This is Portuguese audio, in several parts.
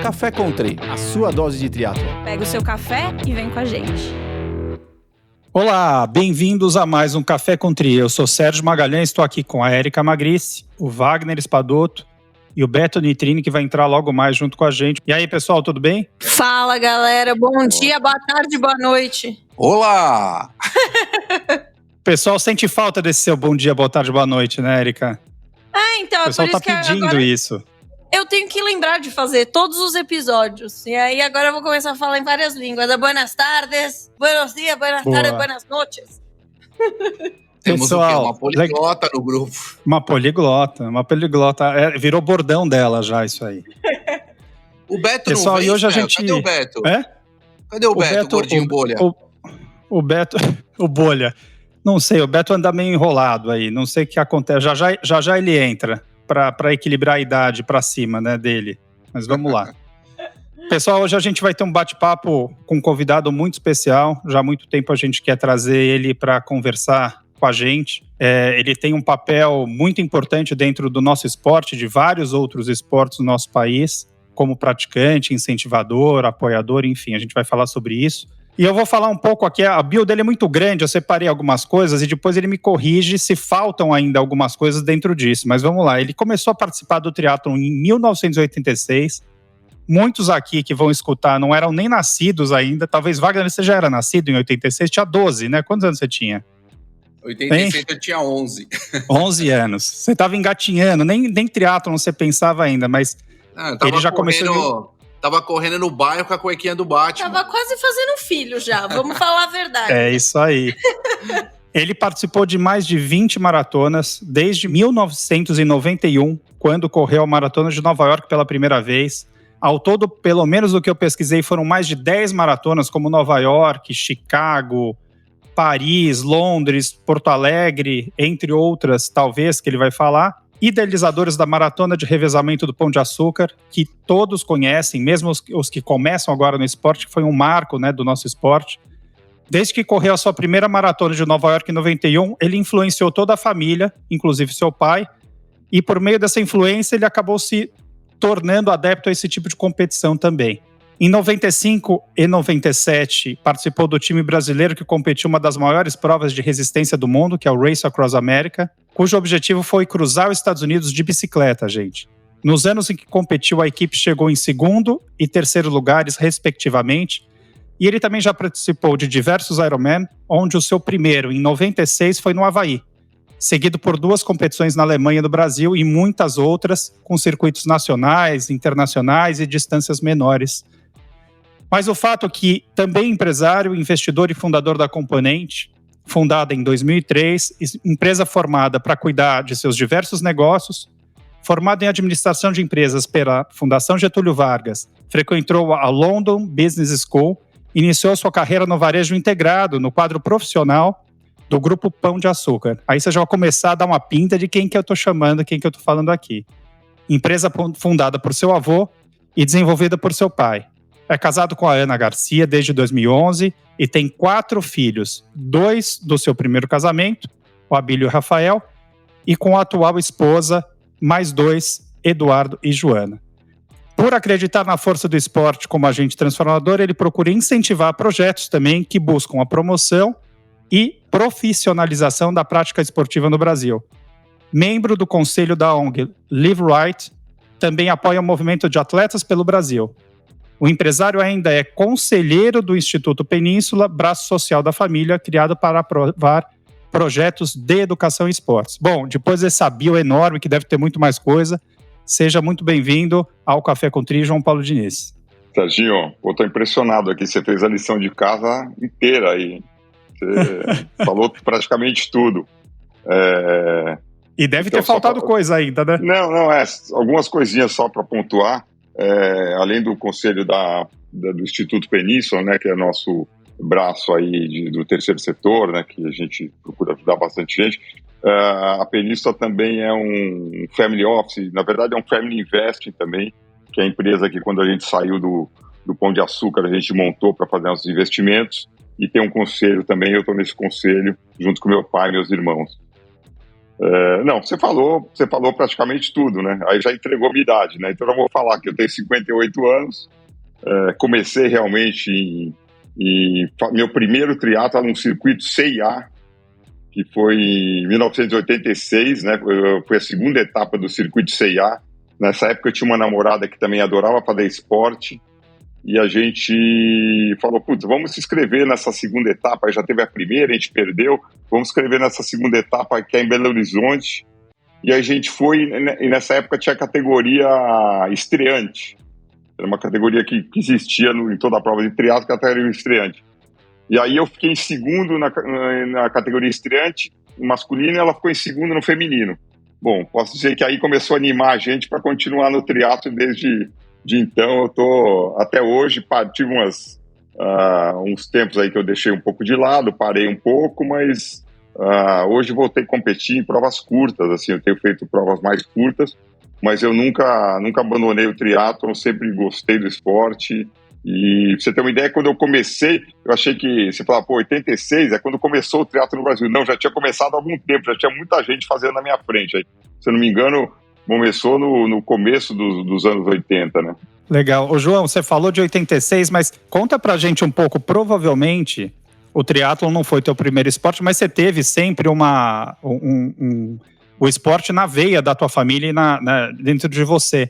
Café Country, a sua dose de triatlon. Pega o seu café e vem com a gente. Olá, bem-vindos a mais um Café Country. Eu sou Sérgio Magalhães, estou aqui com a Érica Magrice, o Wagner Espadoto e o Beto Nitrini, que vai entrar logo mais junto com a gente. E aí, pessoal, tudo bem? Fala, galera. Bom dia, boa tarde, boa noite. Olá! O pessoal sente falta desse seu bom dia, boa tarde, boa noite, né, Érica? Então, o pessoal é por tá isso que pedindo isso. Eu tenho que lembrar de fazer todos os episódios. E aí agora eu vou começar a falar em várias línguas. Buenas tardes, buenos dias, buenas tardes, buenas noches. Temos pessoal, uma poliglota no grupo. Uma poliglota. Virou bordão dela já, isso aí. O Beto pessoal, não vem, e hoje a gente... Cadê o Beto? É? Cadê o Beto, gordinho bolha? O Beto, o bolha. Não sei, o Beto anda meio enrolado aí. Não sei o que acontece. Já ele entra para equilibrar a idade para cima, né, dele. Mas vamos lá. Pessoal, hoje a gente vai ter um bate-papo com um convidado muito especial. Já há muito tempo a gente quer trazer ele para conversar com a gente. Ele tem um papel muito importante dentro do nosso esporte, de vários outros esportes do nosso país, como praticante, incentivador, apoiador, enfim, a gente vai falar sobre isso. E eu vou falar um pouco aqui, a bio dele é muito grande, eu separei algumas coisas e depois ele me corrige se faltam ainda algumas coisas dentro disso. Mas vamos lá, ele começou a participar do triatlon em 1986. Muitos aqui que vão escutar não eram nem nascidos ainda. Talvez, Wagner, você já era nascido em 86, tinha 12, né? Quantos anos você tinha? 86 eu tinha 11. 11 anos. Você estava engatinhando, nem triatlon você pensava ainda, mas ele já começou... Tava correndo no bairro com a cuequinha do Batman. Tava quase fazendo filho já, vamos falar a verdade. É isso aí. Ele participou de mais de 20 maratonas desde 1991, quando correu a Maratona de Nova York pela primeira vez. Ao todo, pelo menos do que eu pesquisei, foram mais de 10 maratonas, como Nova York, Chicago, Paris, Londres, Porto Alegre, entre outras, talvez, que ele vai falar. Idealizadores da Maratona de Revezamento do Pão de Açúcar, que todos conhecem, mesmo os que começam agora no esporte, que foi um marco, né, do nosso esporte. Desde que correu a sua primeira maratona de Nova York em 91, ele influenciou toda a família, inclusive seu pai, e por meio dessa influência ele acabou se tornando adepto a esse tipo de competição também. Em 95 e 97, participou do time brasileiro que competiu uma das maiores provas de resistência do mundo, que é o Race Across America, cujo objetivo foi cruzar os Estados Unidos de bicicleta, gente. Nos anos em que competiu, a equipe chegou em segundo e terceiro lugares, respectivamente, e ele também já participou de diversos Ironman, onde o seu primeiro, em 96, foi no Havaí, seguido por 2 competições na Alemanha e no Brasil e muitas outras, com circuitos nacionais, internacionais e distâncias menores. Mas o fato é que também empresário, investidor e fundador da Componente, fundada em 2003, empresa formada para cuidar de seus diversos negócios, formado em administração de empresas pela Fundação Getúlio Vargas, frequentou a London Business School, iniciou sua carreira no varejo integrado, no quadro profissional do Grupo Pão de Açúcar. Aí você já vai começar a dar uma pinta de quem que eu estou chamando, quem que eu estou falando aqui. Empresa fundada por seu avô e desenvolvida por seu pai. É casado com a Ana Garcia desde 2011 e tem 4 filhos, 2 do seu primeiro casamento, o Abílio e o Rafael, e com a atual esposa, mais 2, Eduardo e Joana. Por acreditar na força do esporte como agente transformador, ele procura incentivar projetos também que buscam a promoção e profissionalização da prática esportiva no Brasil. Membro do conselho da ONG Live Right, também apoia o movimento de atletas pelo Brasil. O empresário ainda é conselheiro do Instituto Península, braço social da família, criado para aprovar projetos de educação e esportes. Bom, depois dessa bio enorme, que deve ter muito mais coisa, seja muito bem-vindo ao Café Country, João Paulo Diniz. Serginho, eu tô impressionado aqui, você fez a lição de casa inteira aí. Você falou praticamente tudo. E deve ter faltado coisa ainda, né? Não, algumas coisinhas só para pontuar. Além do conselho do Instituto Península, né, que é nosso braço aí do terceiro setor, né, que a gente procura ajudar bastante gente, a Península também é um family office, na verdade é um family investing também, que é a empresa que quando a gente saiu do Pão de Açúcar a gente montou para fazer nossos investimentos, e tem um conselho também, eu estou nesse conselho junto com meu pai e meus irmãos. Não, você falou praticamente tudo, né? Aí já entregou a minha idade, né? Então eu vou falar que eu tenho 58 anos, comecei realmente meu primeiro triatlo num circuito CIA, que foi em 1986, né? Foi a segunda etapa do circuito CIA. Nessa época eu tinha uma namorada que também adorava fazer esporte, e a gente falou, putz, vamos se inscrever nessa segunda etapa. Aí já teve a primeira, a gente perdeu, vamos se inscrever nessa segunda etapa que é em Belo Horizonte. E a gente foi, e nessa época tinha a categoria estreante. Era uma categoria que existia em toda a prova de triatlo, que era a categoria estreante. E aí eu fiquei em segundo na categoria estreante masculino, e ela ficou em segundo no feminino. Bom, posso dizer que aí começou a animar a gente para continuar no triatlo desde então. Eu tô até hoje, tive uns tempos aí que eu deixei um pouco de lado, parei um pouco, mas hoje voltei a competir em provas curtas, assim, eu tenho feito provas mais curtas, mas eu nunca abandonei o triatlo, eu sempre gostei do esporte. E pra você ter uma ideia, quando eu comecei, eu achei que, você falava, 86 é quando começou o triatlo no Brasil. Não, já tinha começado há algum tempo, já tinha muita gente fazendo na minha frente. Aí, se eu não me engano, começou no começo dos anos 80, né? Legal. Ô, João, você falou de 86, mas conta pra gente um pouco. Provavelmente, o triatlo não foi teu primeiro esporte, mas você teve sempre o esporte na veia da tua família e dentro de você.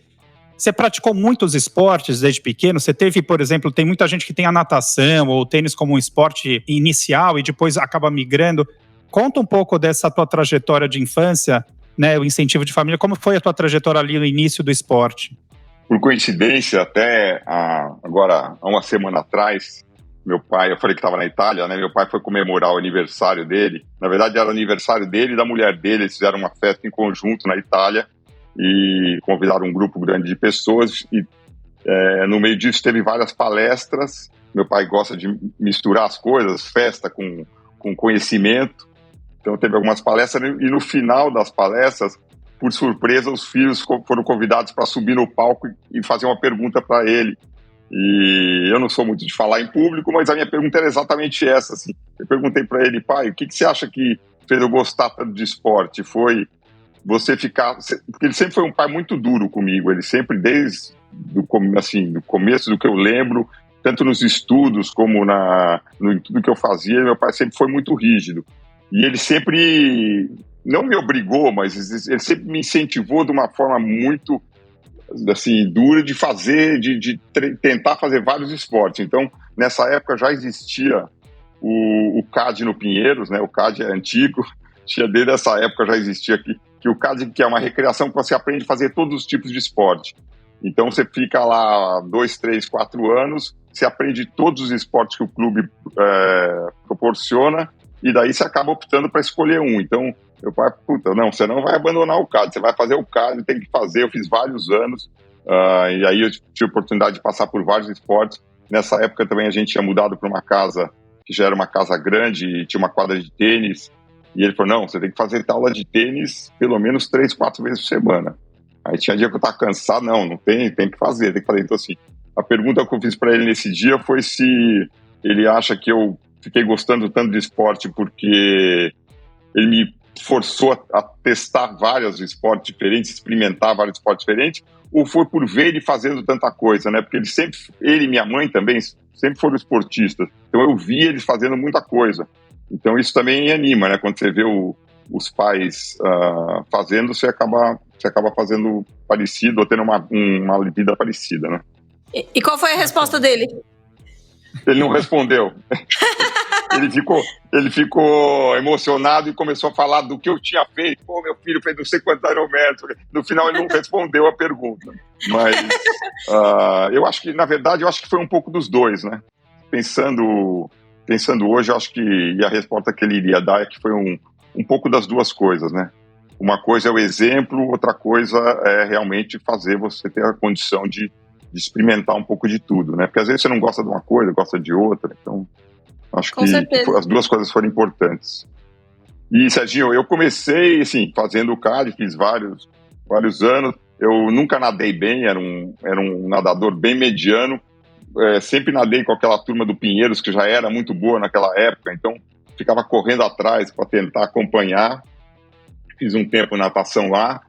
Você praticou muitos esportes desde pequeno? Você teve, por exemplo, tem muita gente que tem a natação ou o tênis como um esporte inicial e depois acaba migrando. Conta um pouco dessa tua trajetória de infância, né, o incentivo de família. Como foi a tua trajetória ali no início do esporte? Por coincidência, até agora, há uma semana atrás, meu pai, eu falei que estava na Itália, né? Meu pai foi comemorar o aniversário dele. Na verdade, era o aniversário dele e da mulher dele. Eles fizeram uma festa em conjunto na Itália e convidaram um grupo grande de pessoas. E no meio disso teve várias palestras. Meu pai gosta de misturar as coisas, festa com conhecimento. Então teve algumas palestras e no final das palestras, por surpresa, os filhos foram convidados para subir no palco e fazer uma pergunta para ele. E eu não sou muito de falar em público, mas a minha pergunta era exatamente essa. Assim. Eu perguntei para ele, pai, o que você acha que fez eu gostar tanto de esporte? Foi você ficar... Porque ele sempre foi um pai muito duro comigo. Ele sempre, desde do começo do que eu lembro, tanto nos estudos como em tudo que eu fazia, meu pai sempre foi muito rígido. E ele sempre... não me obrigou, mas ele sempre me incentivou de uma forma muito assim, dura de tentar fazer vários esportes. Então, nessa época já existia o CAD no Pinheiros, né? O CAD é antigo, desde essa época já existia que o CAD, que é uma recreação que você aprende a fazer todos os tipos de esporte. Então, você fica lá 2, 3, 4 anos, você aprende todos os esportes que o clube proporciona, e daí você acaba optando para escolher um. Então, meu pai, não, você não vai abandonar o CAD, você vai fazer o CAD, tem que fazer. Eu fiz vários anos, e aí eu tive a oportunidade de passar por vários esportes. Nessa época também a gente tinha mudado para uma casa, que já era uma casa grande, e tinha uma quadra de tênis, e ele falou, não, você tem que fazer aula de tênis pelo menos 3, 4 vezes por semana. Aí tinha dia que eu estava cansado, não tem que fazer. Então assim, a pergunta que eu fiz para ele nesse dia foi se ele acha que eu fiquei gostando tanto de esporte porque ele me forçou a testar vários esportes diferentes, experimentar vários esportes diferentes, ou foi por ver ele fazendo tanta coisa, né? Porque ele e minha mãe também sempre foram esportistas, então eu vi eles fazendo muita coisa. Então isso também anima, né? Quando você vê os pais fazendo, você acaba fazendo parecido, ou tendo uma vida parecida, né? E qual foi a resposta dele? Ele não respondeu. Ele ficou emocionado e começou a falar do que eu tinha feito. Pô, meu filho fez não sei quantos aerométricos. No final ele não respondeu a pergunta. Mas eu acho que, na verdade, foi um pouco dos dois, né? Pensando hoje, eu acho que e a resposta que ele iria dar é que foi um pouco das duas coisas, né? Uma coisa é o exemplo, outra coisa é realmente fazer você ter a condição de experimentar um pouco de tudo, né? Porque às vezes você não gosta de uma coisa, gosta de outra, então acho que as duas coisas foram importantes. E, Serginho, eu comecei, assim, fazendo o CAD, fiz vários anos, eu nunca nadei bem, era um nadador bem mediano, sempre nadei com aquela turma do Pinheiros, que já era muito boa naquela época, então ficava correndo atrás para tentar acompanhar. fiz um tempo natação lá,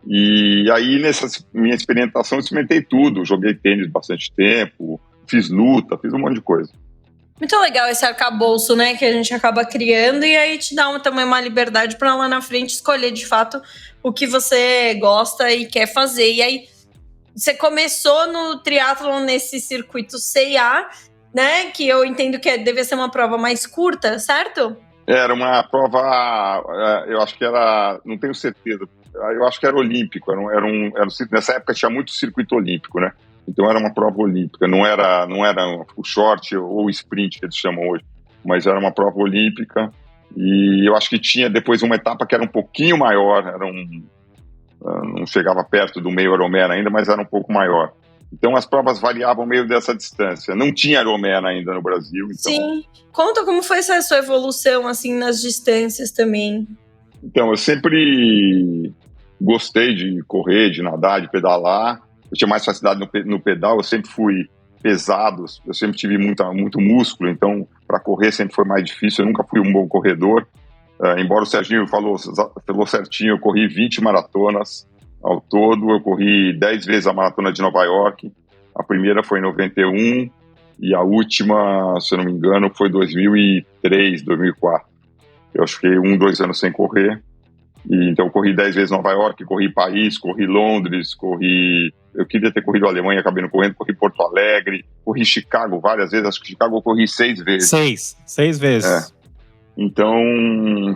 e aí nessa minha experimentação eu experimentei tudo, joguei tênis bastante tempo, fiz luta, fiz um monte de coisa. Muito legal esse arcabouço, né, que a gente acaba criando, e aí te dá também uma liberdade para lá na frente escolher de fato o que você gosta e quer fazer. E aí você começou no triatlon nesse circuito C&A, né, que eu entendo que devia ser uma prova mais curta, certo? Era uma prova, eu acho que era, não tenho certeza, eu acho que era olímpico, nessa época tinha muito circuito olímpico, né? Então era uma prova olímpica, não era o short ou o sprint que eles chamam hoje, mas era uma prova olímpica, e eu acho que tinha depois uma etapa que era um pouquinho maior, não chegava perto do meio Ironman ainda, mas era um pouco maior. Então as provas variavam meio dessa distância. Não tinha Ironman ainda no Brasil. Então... Sim. Conta como foi essa sua evolução assim nas distâncias também. Então, eu sempre gostei de correr, de nadar, de pedalar. Eu tinha mais facilidade no pedal, eu sempre fui pesado, eu sempre tive muito músculo, então para correr sempre foi mais difícil, eu nunca fui um bom corredor. Embora o Serginho falou certinho, eu corri 20 maratonas ao todo, eu corri 10 vezes a maratona de Nova York, a primeira foi em 91 e a última, se eu não me engano, foi 2003, 2004. Eu fiquei 2 anos sem correr, e então eu corri 10 vezes Nova York, corri Paris, corri Londres, eu queria ter corrido a Alemanha, acabei não correndo, corri Porto Alegre, corri Chicago várias vezes, acho que Chicago eu corri 6 vezes. 6 vezes. Então,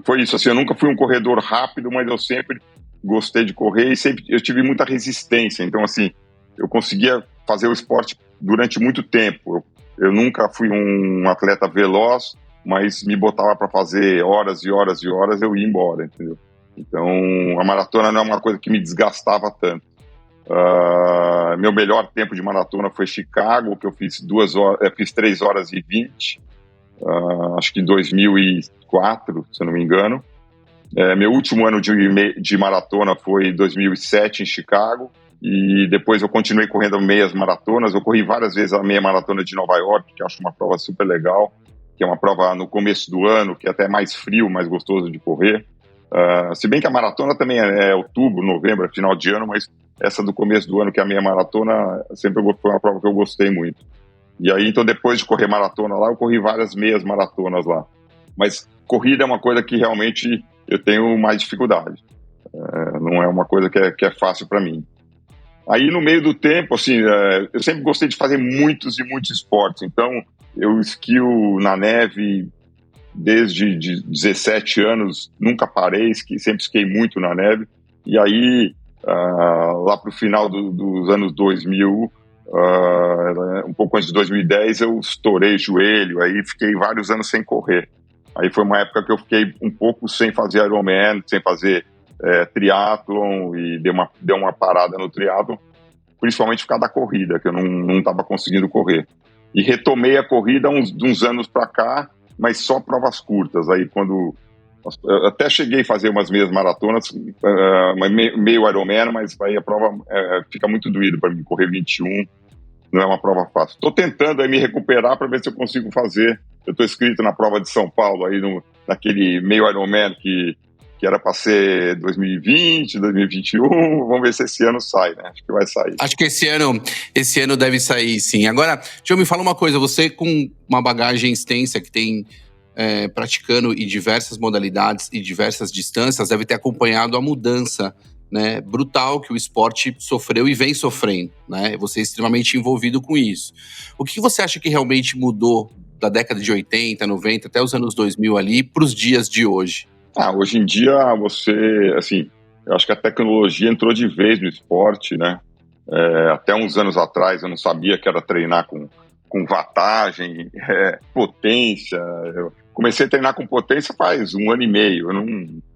foi isso, assim, eu nunca fui um corredor rápido, mas eu sempre gostei de correr e sempre eu tive muita resistência, então assim, eu conseguia fazer o esporte durante muito tempo. Eu nunca fui um atleta veloz, mas me botava para fazer horas e horas e horas, eu ia embora, entendeu? Então, a maratona não é uma coisa que me desgastava tanto. Meu melhor tempo de maratona foi Chicago, que eu fiz 3 horas e 20, acho que em 2004, se eu não me engano. Meu último ano de maratona foi em 2007 em Chicago, e depois eu continuei correndo meias maratonas. Eu corri várias vezes a meia maratona de Nova York, que eu acho uma prova super legal, que é uma prova no começo do ano, que é até mais frio, mais gostoso de correr. Se bem que a maratona também é outubro, novembro, é final de ano, mas essa do começo do ano, que é a meia maratona, sempre foi uma prova que eu gostei muito. E aí, então, depois de correr maratona lá, eu corri várias meias maratonas lá. Mas corrida é uma coisa que realmente eu tenho mais dificuldade. Não é uma coisa que é fácil para mim. Aí, no meio do tempo, assim, eu sempre gostei de fazer muitos e muitos esportes. Então, eu esquio na neve desde 17 anos, nunca parei, sempre esquiei muito na neve. E aí, lá para o final dos anos 2000, um pouco antes de 2010, eu estourei o joelho, aí fiquei vários anos sem correr. Aí foi uma época que eu fiquei um pouco sem fazer Ironman, sem fazer triatlon, e deu uma parada no triatlon, principalmente por causa da corrida, que eu não estava conseguindo correr. E retomei a corrida uns anos para cá, mas só provas curtas. Aí quando eu até cheguei a fazer umas meias maratonas, meio Ironman, mas aí a prova fica muito doído para mim, correr 21 não é uma prova fácil. Estou tentando aí me recuperar para ver se eu consigo fazer. Eu estou inscrito na prova de São Paulo, aí naquele meio Ironman que era para ser 2020, 2021, vamos ver se esse ano sai, né? Acho que vai sair. Acho que esse ano deve sair, sim. Agora, João, me fala uma coisa, você com uma bagagem extensa que tem praticando em diversas modalidades e diversas distâncias, deve ter acompanhado a mudança, né, brutal que o esporte sofreu e vem sofrendo, né? Você é extremamente envolvido com isso. O que você acha que realmente mudou da década de 80, 90 até os anos 2000 ali para os dias de hoje? Hoje em dia, eu acho que a tecnologia entrou de vez no esporte, né? Até uns anos atrás eu não sabia que era treinar com wattagem, potência. Eu comecei a treinar com potência faz 1 ano e meio. Eu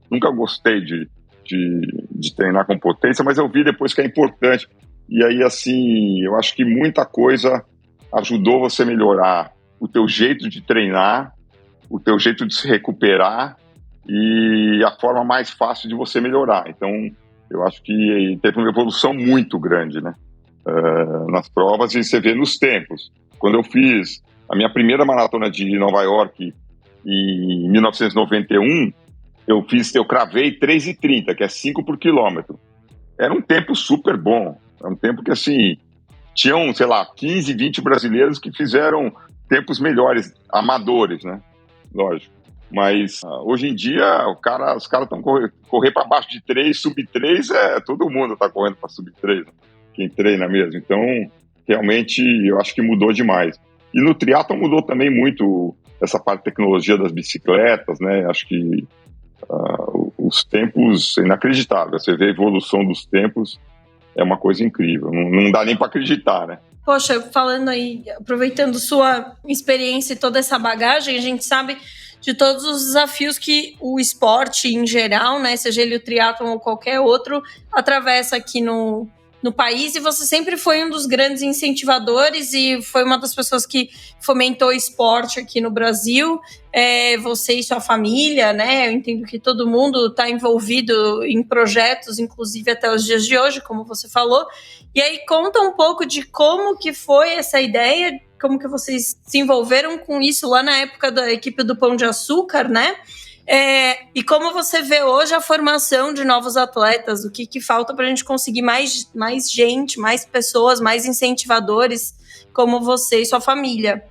nunca gostei de treinar com potência, mas eu vi depois que é importante. E aí, assim, eu acho que muita coisa ajudou você a melhorar o teu jeito de treinar, o teu jeito de se recuperar e a forma mais fácil de você melhorar. Então, eu acho que teve uma evolução muito grande, né? Nas provas, e você vê nos tempos. Quando eu fiz a minha primeira maratona de Nova York em 1991, eu cravei 3,30, que é 5 por quilômetro. Era um tempo super bom. Era um tempo que, assim, tinham, sei lá, 15, 20 brasileiros que fizeram tempos melhores, amadores, né? Lógico. Mas hoje em dia, os caras estão correr para baixo de 3, sub 3, todo mundo está correndo para sub 3, né? Quem treina mesmo. Então, realmente, eu acho que mudou demais. E no triatlon mudou também muito essa parte de tecnologia das bicicletas, né? Acho que os tempos, inacreditável. Você vê a evolução dos tempos, é uma coisa incrível. Não dá nem para acreditar, né? Poxa, falando aí, aproveitando sua experiência e toda essa bagagem, a gente sabe de todos os desafios que o esporte em geral, né, seja ele o triatlon ou qualquer outro, atravessa aqui no país, e você sempre foi um dos grandes incentivadores e foi uma das pessoas que fomentou o esporte aqui no Brasil, você e sua família, né? Eu entendo que todo mundo está envolvido em projetos, inclusive até os dias de hoje, como você falou. E aí conta um pouco de como que foi essa ideia, como que vocês se envolveram com isso lá na época da equipe do Pão de Açúcar, né? E como você vê hoje a formação de novos atletas, o que falta para a gente conseguir mais gente, mais pessoas, mais incentivadores como você e sua família?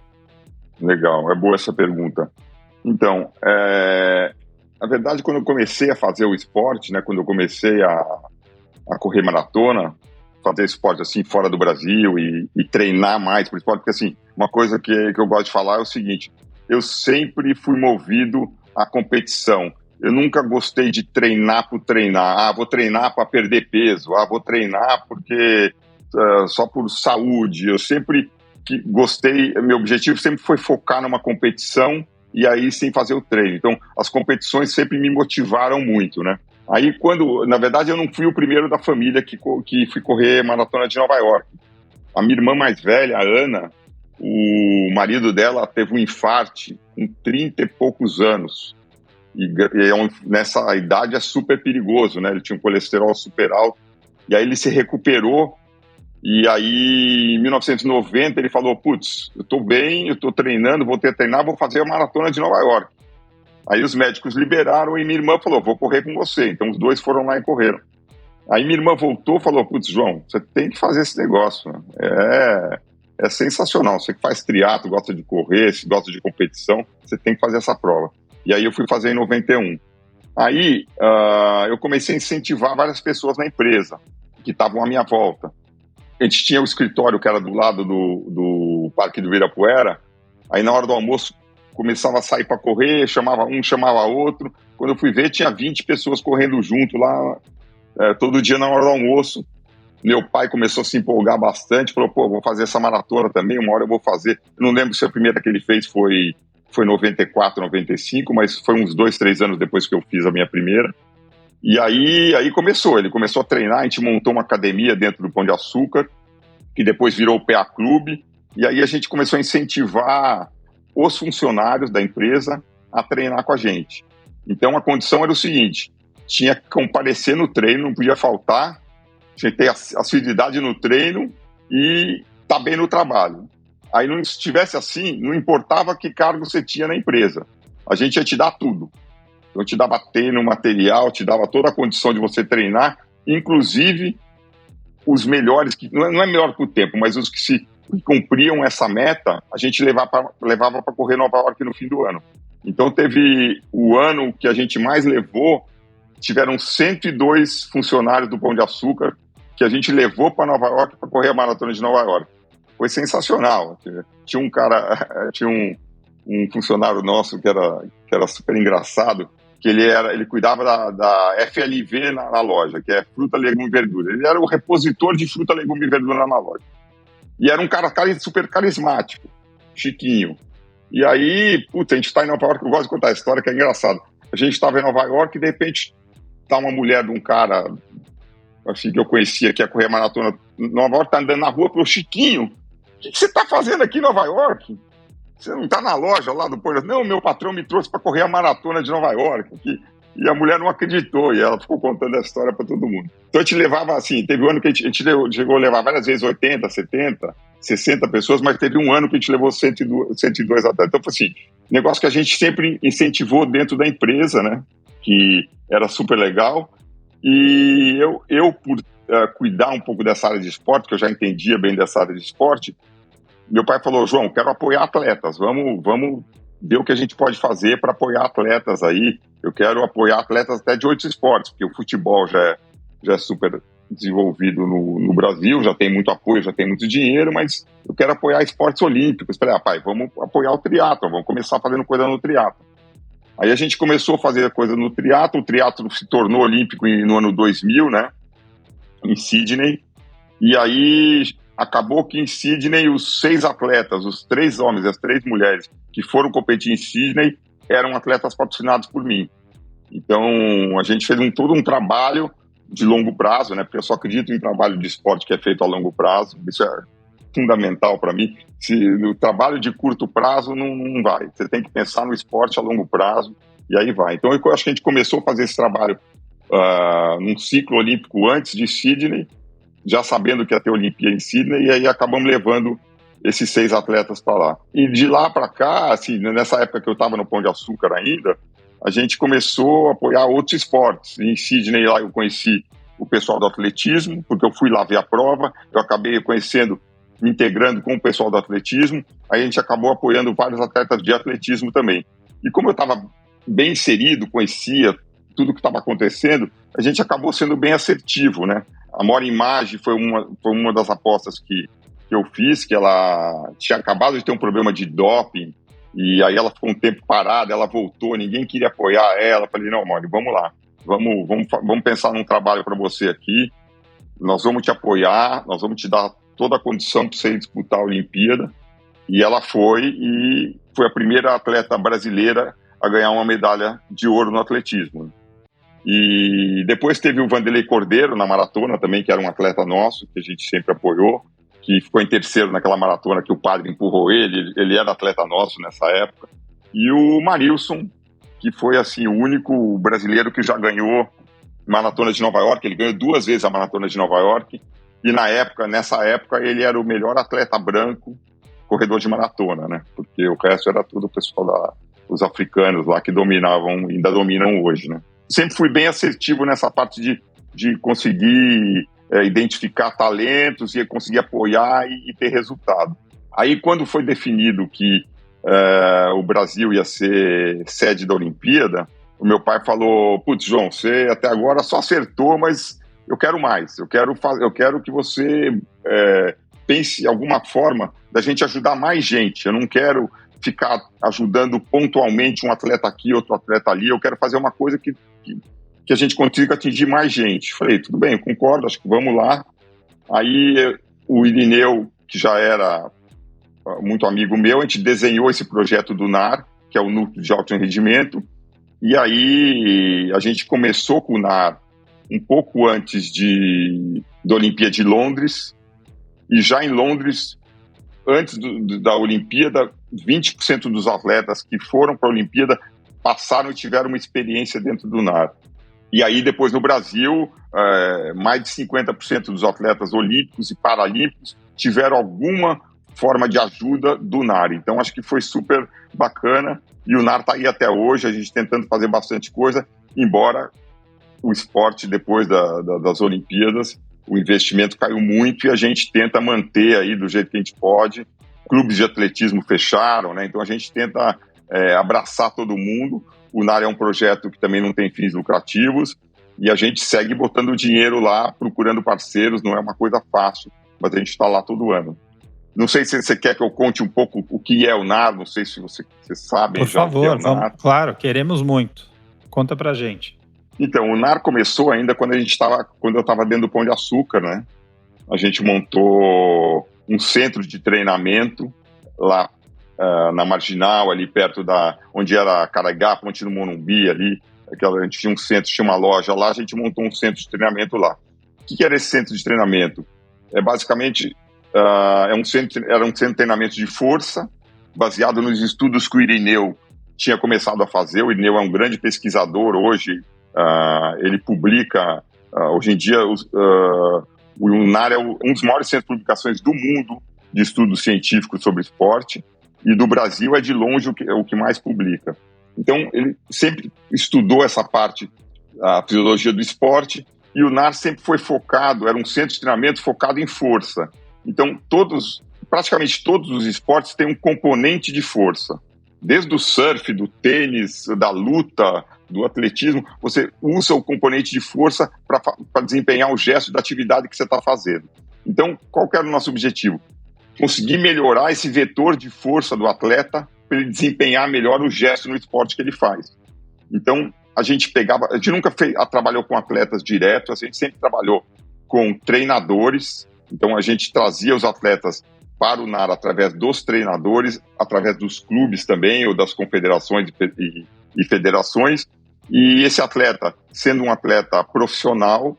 Legal, é boa essa pergunta. Então, na verdade, quando eu comecei a fazer o esporte, né, quando eu comecei a correr maratona, fazer esporte assim fora do Brasil e treinar mais para o esporte, porque assim, uma coisa que eu gosto de falar é o seguinte: eu sempre fui movido à competição. Eu nunca gostei de treinar por treinar. Vou treinar para perder peso. Vou treinar porque só por saúde. Eu sempre gostei, meu objetivo sempre foi focar numa competição e aí sim fazer o treino. Então, as competições sempre me motivaram muito, né? Aí na verdade, eu não fui o primeiro da família que fui correr maratona de Nova York. A minha irmã mais velha, a Ana, o marido dela teve um infarte com 30 e poucos anos. E nessa idade é super perigoso, né? Ele tinha um colesterol super alto. E aí ele se recuperou. E aí, em 1990, ele falou: putz, eu tô bem, eu tô treinando, vou treinar, vou fazer a maratona de Nova York. Aí os médicos liberaram e minha irmã falou: vou correr com você. Então os dois foram lá e correram. Aí minha irmã voltou e falou: putz, João, você tem que fazer esse negócio. É sensacional. Você que faz triatlo, gosta de correr, se gosta de competição, você tem que fazer essa prova. E aí eu fui fazer em 91. Aí eu comecei a incentivar várias pessoas na empresa que estavam à minha volta. A gente tinha o escritório que era do lado do Parque do Ibirapuera. Aí na hora do almoço começava a sair para correr, chamava um, chamava outro. Quando eu fui ver, tinha 20 pessoas correndo junto lá, todo dia na hora do almoço. Meu pai começou a se empolgar bastante, falou: pô, vou fazer essa maratona também, uma hora eu vou fazer. Eu não lembro se a primeira que ele fez foi 94, 95, mas foi uns 2, 3 anos depois que eu fiz a minha primeira. E aí começou, ele começou a treinar, a gente montou uma academia dentro do Pão de Açúcar, que depois virou o PA Clube, e aí a gente começou a incentivar os funcionários da empresa a treinar com a gente. Então a condição era o seguinte: tinha que comparecer no treino, não podia faltar, tinha que ter assiduidade no treino e estar bem no trabalho. Aí, se estivesse assim, não importava que cargo você tinha na empresa, a gente ia te dar tudo. Então, te dava treino, material, te dava toda a condição de você treinar, inclusive os melhores, que não é melhor que o tempo, mas os que cumpriam essa meta, a gente levava para correr Nova York no fim do ano. Então, teve o ano que a gente mais levou, tiveram 102 funcionários do Pão de Açúcar que a gente levou para Nova York para correr a maratona de Nova York. Foi sensacional. Tinha um cara, tinha um funcionário nosso que era super engraçado, que ele cuidava da FLV na loja, que é fruta, legume e verdura. Ele era o repositor de fruta, legume e verdura na loja. E era um cara super carismático, chiquinho. E aí, a gente está em Nova York, eu gosto de contar a história, que é engraçado. A gente estava em Nova York e, de repente, tá uma mulher de um cara, assim, que eu conhecia, que ia correr a maratona em Nova York, tá andando na rua, falou: Chiquinho, o que você está fazendo aqui em Nova York? Você não está na loja lá do Pão? Não, meu patrão me trouxe para correr a maratona de Nova York. E a mulher não acreditou, e ela ficou contando a história para todo mundo. Então a gente levava assim, teve um ano que a gente chegou a levar várias vezes 80, 70, 60 pessoas, mas teve um ano que a gente levou 102 atletas. Então foi assim, negócio que a gente sempre incentivou dentro da empresa, né? que era super legal. E eu por cuidar um pouco dessa área de esporte, que eu já entendia bem dessa área de esporte, meu pai falou: João, quero apoiar atletas, vamos ver o que a gente pode fazer para apoiar atletas aí. Eu quero apoiar atletas até de outros esportes, porque o futebol já é super desenvolvido no Brasil, já tem muito apoio, já tem muito dinheiro, mas eu quero apoiar esportes olímpicos. Falei: pai, vamos apoiar o triatlon, vamos começar fazendo coisa no triatlon. Aí a gente começou a fazer coisa no triatlon, o triatlon se tornou olímpico no ano 2000, né, em Sydney, e aí acabou que em Sydney os 6 atletas, os 3 homens e as 3 mulheres que foram competir em Sydney eram atletas patrocinados por mim. Então a gente fez todo um trabalho de longo prazo, né, porque eu só acredito em trabalho de esporte que é feito a longo prazo, isso é fundamental para mim. Se no trabalho de curto prazo não vai, você tem que pensar no esporte a longo prazo e aí vai. Então eu acho que a gente começou a fazer esse trabalho num ciclo olímpico antes de Sydney, já sabendo que ia ter Olimpíada em Sydney, e aí acabamos levando esses 6 atletas para lá. E de lá para cá, assim, nessa época que eu estava no Pão de Açúcar ainda, a gente começou a apoiar outros esportes. Em Sydney, lá eu conheci o pessoal do atletismo, porque eu fui lá ver a prova, eu acabei conhecendo, me integrando com o pessoal do atletismo, aí a gente acabou apoiando vários atletas de atletismo também. E como eu estava bem inserido, conhecia tudo que estava acontecendo, a gente acabou sendo bem assertivo, né? A Mora Imagem foi uma das apostas que eu fiz, que ela tinha acabado de ter um problema de doping, e aí ela ficou um tempo parada, ela voltou, ninguém queria apoiar ela. Falei: não, Mori, vamos lá, vamos pensar num trabalho para você aqui, nós vamos te apoiar, nós vamos te dar toda a condição para você disputar a Olimpíada. E ela foi a primeira atleta brasileira a ganhar uma medalha de ouro no atletismo. E depois teve o Vanderlei Cordeiro na maratona também, que era um atleta nosso, que a gente sempre apoiou, que ficou em terceiro naquela maratona que o padre empurrou ele era atleta nosso nessa época. E o Marilson, que foi assim o único brasileiro que já ganhou maratona de Nova York. Ele ganhou 2 vezes a maratona de Nova York, e nessa época ele era o melhor atleta branco corredor de maratona, né? Porque o resto era tudo o pessoal os africanos lá que dominavam, ainda dominam hoje, né? Sempre fui bem assertivo nessa parte de conseguir identificar talentos e conseguir apoiar e ter resultado. Aí, quando foi definido que o Brasil ia ser sede da Olimpíada, o meu pai falou: putz, João, você até agora só acertou, mas eu quero mais. Eu quero que você pense em alguma forma da gente ajudar mais gente. Eu não quero ficar ajudando pontualmente um atleta aqui, outro atleta ali. Eu quero fazer uma coisa que a gente consiga atingir mais gente. Falei: tudo bem, eu concordo, acho que vamos lá. Aí o Irineu, que já era muito amigo meu, a gente desenhou esse projeto do NAR, que é o Núcleo de Alto Rendimento, e aí a gente começou com o NAR um pouco antes da Olimpíada de Londres, e já em Londres, antes da Olimpíada, 20% dos atletas que foram para a Olimpíada passaram e tiveram uma experiência dentro do NAR. E aí, depois, no Brasil, mais de 50% dos atletas olímpicos e paralímpicos tiveram alguma forma de ajuda do NAR. Então, acho que foi super bacana. E o NAR está aí até hoje, a gente tentando fazer bastante coisa, embora o esporte, depois das Olimpíadas, o investimento caiu muito e a gente tenta manter aí do jeito que a gente pode. Clubes de atletismo fecharam, né? Então, a gente tenta abraçar todo mundo. O NAR é um projeto que também não tem fins lucrativos e a gente segue botando dinheiro lá, procurando parceiros. Não é uma coisa fácil, mas a gente está lá todo ano. Não sei se você quer que eu conte um pouco o que é o NAR, não sei se você sabe. Por favor, vamos, claro, queremos muito. Conta pra gente. Então, o NAR começou ainda quando eu estava dentro do Pão de Açúcar, né? A gente montou um centro de treinamento lá na Marginal, ali perto onde era Caragá, Ponte do Morumbi, ali. A gente tinha um centro, tinha uma loja lá, a gente montou um centro de treinamento lá. O que era esse centro de treinamento? Basicamente, era um centro de treinamento de força, baseado nos estudos que o Irineu tinha começado a fazer. O Irineu é um grande pesquisador hoje, ele publica, hoje em dia, o NAR é um dos maiores centros de publicações do mundo de estudos científicos sobre esporte, e do Brasil é de longe o que mais publica. Então, ele sempre estudou essa parte, a fisiologia do esporte, e o NAR sempre foi focado, era um centro de treinamento focado em força. Então, praticamente todos os esportes têm um componente de força. Desde o surf, do tênis, da luta, do atletismo, você usa o componente de força para desempenhar o gesto da atividade que você está fazendo. Então, qual que era o nosso objetivo? Conseguir melhorar esse vetor de força do atleta para ele desempenhar melhor o gesto no esporte que ele faz. Então, a gente nunca trabalhou com atletas direto, a gente sempre trabalhou com treinadores. Então, a gente trazia os atletas para o NAR através dos treinadores, através dos clubes também, ou das confederações e federações. E esse atleta, sendo um atleta profissional,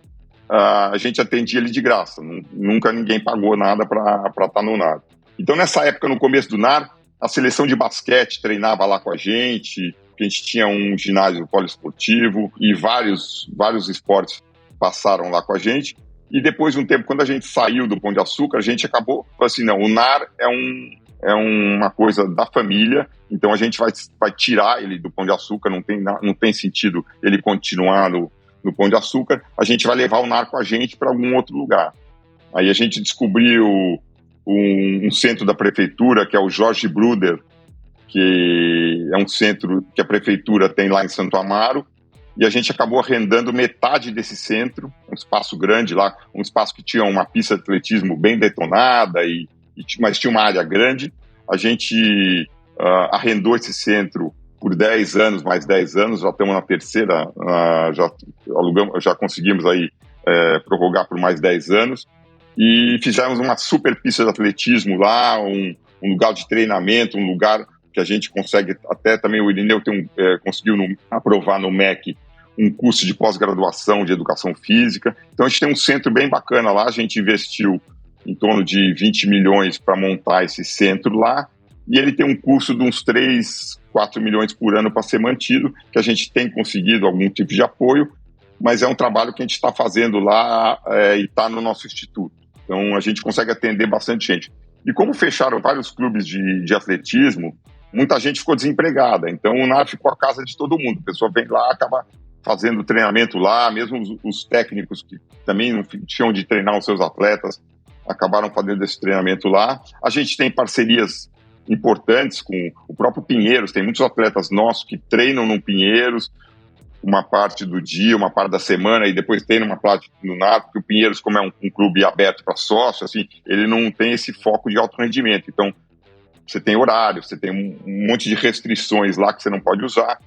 a gente atendia ele de graça. Nunca ninguém pagou nada para estar no NAR. Então, nessa época, no começo do NAR, a seleção de basquete treinava lá com a gente tinha um ginásio poliesportivo e vários esportes passaram lá com a gente. E depois de um tempo, quando a gente saiu do Pão de Açúcar, a gente acabou assim, não, o NAR é uma coisa da família, então a gente vai tirar ele do Pão de Açúcar, não tem sentido ele continuar no Pão de Açúcar, a gente vai levar o NAR com a gente para algum outro lugar. Aí a gente descobriu um centro da prefeitura, que é o Jorge Bruder, que é um centro que a prefeitura tem lá em Santo Amaro, e a gente acabou arrendando metade desse centro, um espaço grande lá, um espaço que tinha uma pista de atletismo bem detonada, mas tinha uma área grande. A gente arrendou esse centro por 10 anos, mais 10 anos, já estamos na terceira, já conseguimos aí prorrogar por mais 10 anos, e fizemos uma super pista de atletismo lá, um lugar de treinamento, um lugar que a gente consegue, até também o Irineu conseguiu aprovar no MEC um curso de pós-graduação de educação física. Então a gente tem um centro bem bacana lá, a gente investiu em torno de 20 milhões para montar esse centro lá, e ele tem um custo de uns 3, 4 milhões por ano para ser mantido, que a gente tem conseguido algum tipo de apoio, mas é um trabalho que a gente está fazendo lá e está no nosso instituto. Então a gente consegue atender bastante gente. E como fecharam vários clubes de atletismo, muita gente ficou desempregada, então o NAR ficou a casa de todo mundo. A pessoa vem lá, acaba fazendo treinamento lá, mesmo os técnicos que também não tinham de treinar os seus atletas, acabaram fazendo esse treinamento lá. A gente tem parcerias importantes com o próprio Pinheiros, tem muitos atletas nossos que treinam no Pinheiros, uma parte do dia, uma parte da semana, e depois tem uma parte no NAR, porque o Pinheiros, como é um clube aberto para sócio, assim, ele não tem esse foco de alto rendimento. Então, você tem horário, você tem um monte de restrições lá que você não pode usar.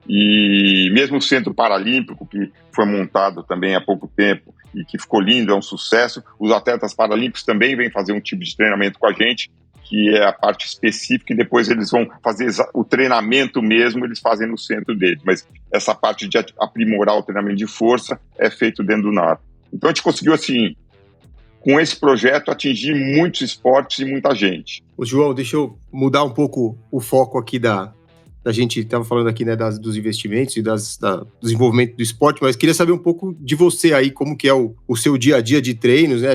E mesmo o Centro Paralímpico, que foi montado também há pouco tempo e que ficou lindo, é um sucesso, os atletas paralímpicos também vêm fazer um tipo de treinamento com a gente, que é a parte específica, e depois eles vão fazer o treinamento mesmo, eles fazem no centro deles. Mas essa parte de aprimorar o treinamento de força é feito dentro do NAR. Então a gente conseguiu, assim, com esse projeto, atingir muitos esportes e muita gente. Ô, João, deixa eu mudar um pouco o foco aqui da gente estava falando aqui, né, dos investimentos e do desenvolvimento do esporte, mas queria saber um pouco de você aí, como que é o seu dia a dia de treinos, né?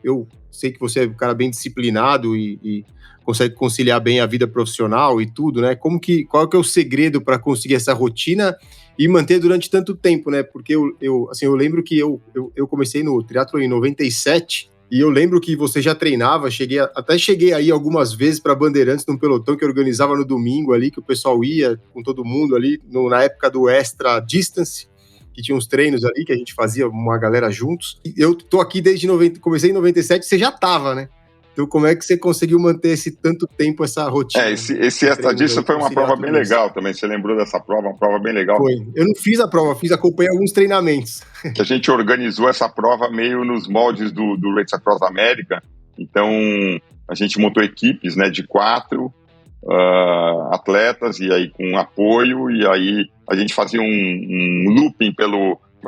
Eu sei que você é um cara bem disciplinado e consegue conciliar bem a vida profissional e tudo, né? Qual que é o segredo para conseguir essa rotina e manter durante tanto tempo, né? Porque eu lembro que eu comecei no triatlon em 97, e eu lembro que você já treinava, cheguei aí algumas vezes para Bandeirantes, num pelotão que eu organizava no domingo ali, que o pessoal ia com todo mundo ali, na época do Extra Distance, que tinha uns treinos ali, que a gente fazia uma galera juntos. Eu tô aqui desde comecei em 97, você já tava, né? Então como é que você conseguiu manter tanto tempo essa rotina? Esse Extra Distance foi uma prova bem legal também, você lembrou dessa prova? Uma prova bem legal. Foi. Eu não fiz a prova, acompanhei alguns treinamentos. Que a gente organizou essa prova meio nos moldes do Race Across America. Então, a gente montou equipes, né, de 4 atletas, e aí com apoio, e aí a gente fazia um looping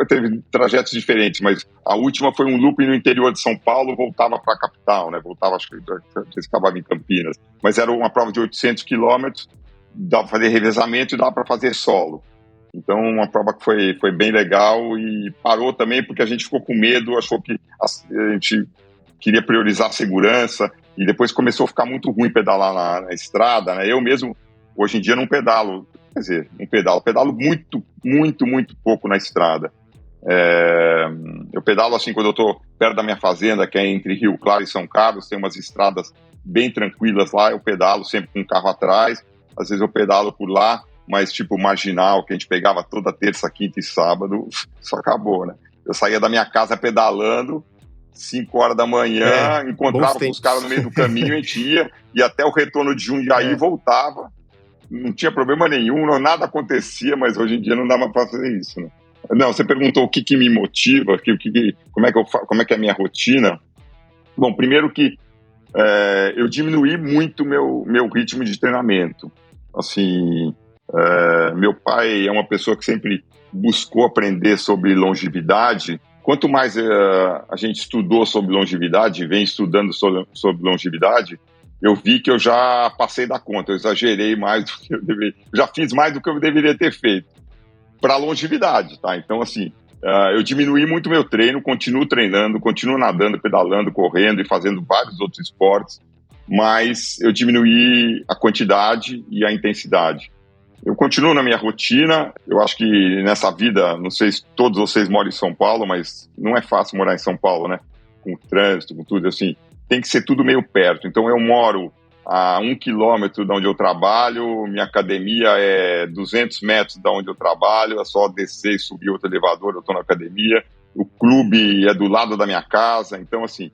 teve trajetos diferentes, mas a última foi um looping no interior de São Paulo, voltava para a capital, né? Acho que vocês acabavam em Campinas. Mas era uma prova de 800 quilômetros, dava para fazer revezamento e dava para fazer solo. Então, uma prova que foi bem legal, e parou também porque a gente ficou com medo, achou que a gente queria priorizar a segurança, e depois começou a ficar muito ruim pedalar na estrada, né? Eu mesmo, hoje em dia, não pedalo Quer dizer, não pedalo muito, muito, muito pouco na estrada. Eu pedalo assim quando eu estou perto da minha fazenda, que é entre Rio Claro e São Carlos, tem umas estradas bem tranquilas lá, eu pedalo sempre com o carro atrás, às vezes eu pedalo por lá, mas tipo Marginal, que a gente pegava toda terça, quinta e sábado, só acabou, né? Eu saía da minha casa pedalando, 5 horas da manhã, encontrava com os caras no meio do caminho, a gente ia, e até o retorno de Jundiaí voltava, não tinha problema nenhum, nada acontecia, mas hoje em dia não dá mais para fazer isso, né? Não, você perguntou o que me motiva, como é que é a minha rotina. Bom, primeiro que eu diminuí muito meu ritmo de treinamento. Assim, meu pai é uma pessoa que sempre buscou aprender sobre longevidade. Quanto mais a gente estudou sobre longevidade, vem estudando sobre longevidade, eu vi que eu já passei da conta, eu exagerei mais do que eu deveria, já fiz mais do que eu deveria ter feito para longevidade, tá? Então, assim, eu diminuí muito meu treino, continuo treinando, continuo nadando, pedalando, correndo e fazendo vários outros esportes, mas eu diminuí a quantidade e a intensidade. Eu continuo na minha rotina, eu acho que nessa vida, não sei se todos vocês moram em São Paulo, mas não é fácil morar em São Paulo, né? Com o trânsito, com tudo, assim, tem que ser tudo meio perto. Então eu moro a 1 quilômetro de onde eu trabalho, minha academia é 200 metros de onde eu trabalho, é só descer e subir outro elevador, eu estou na academia, o clube é do lado da minha casa, então assim,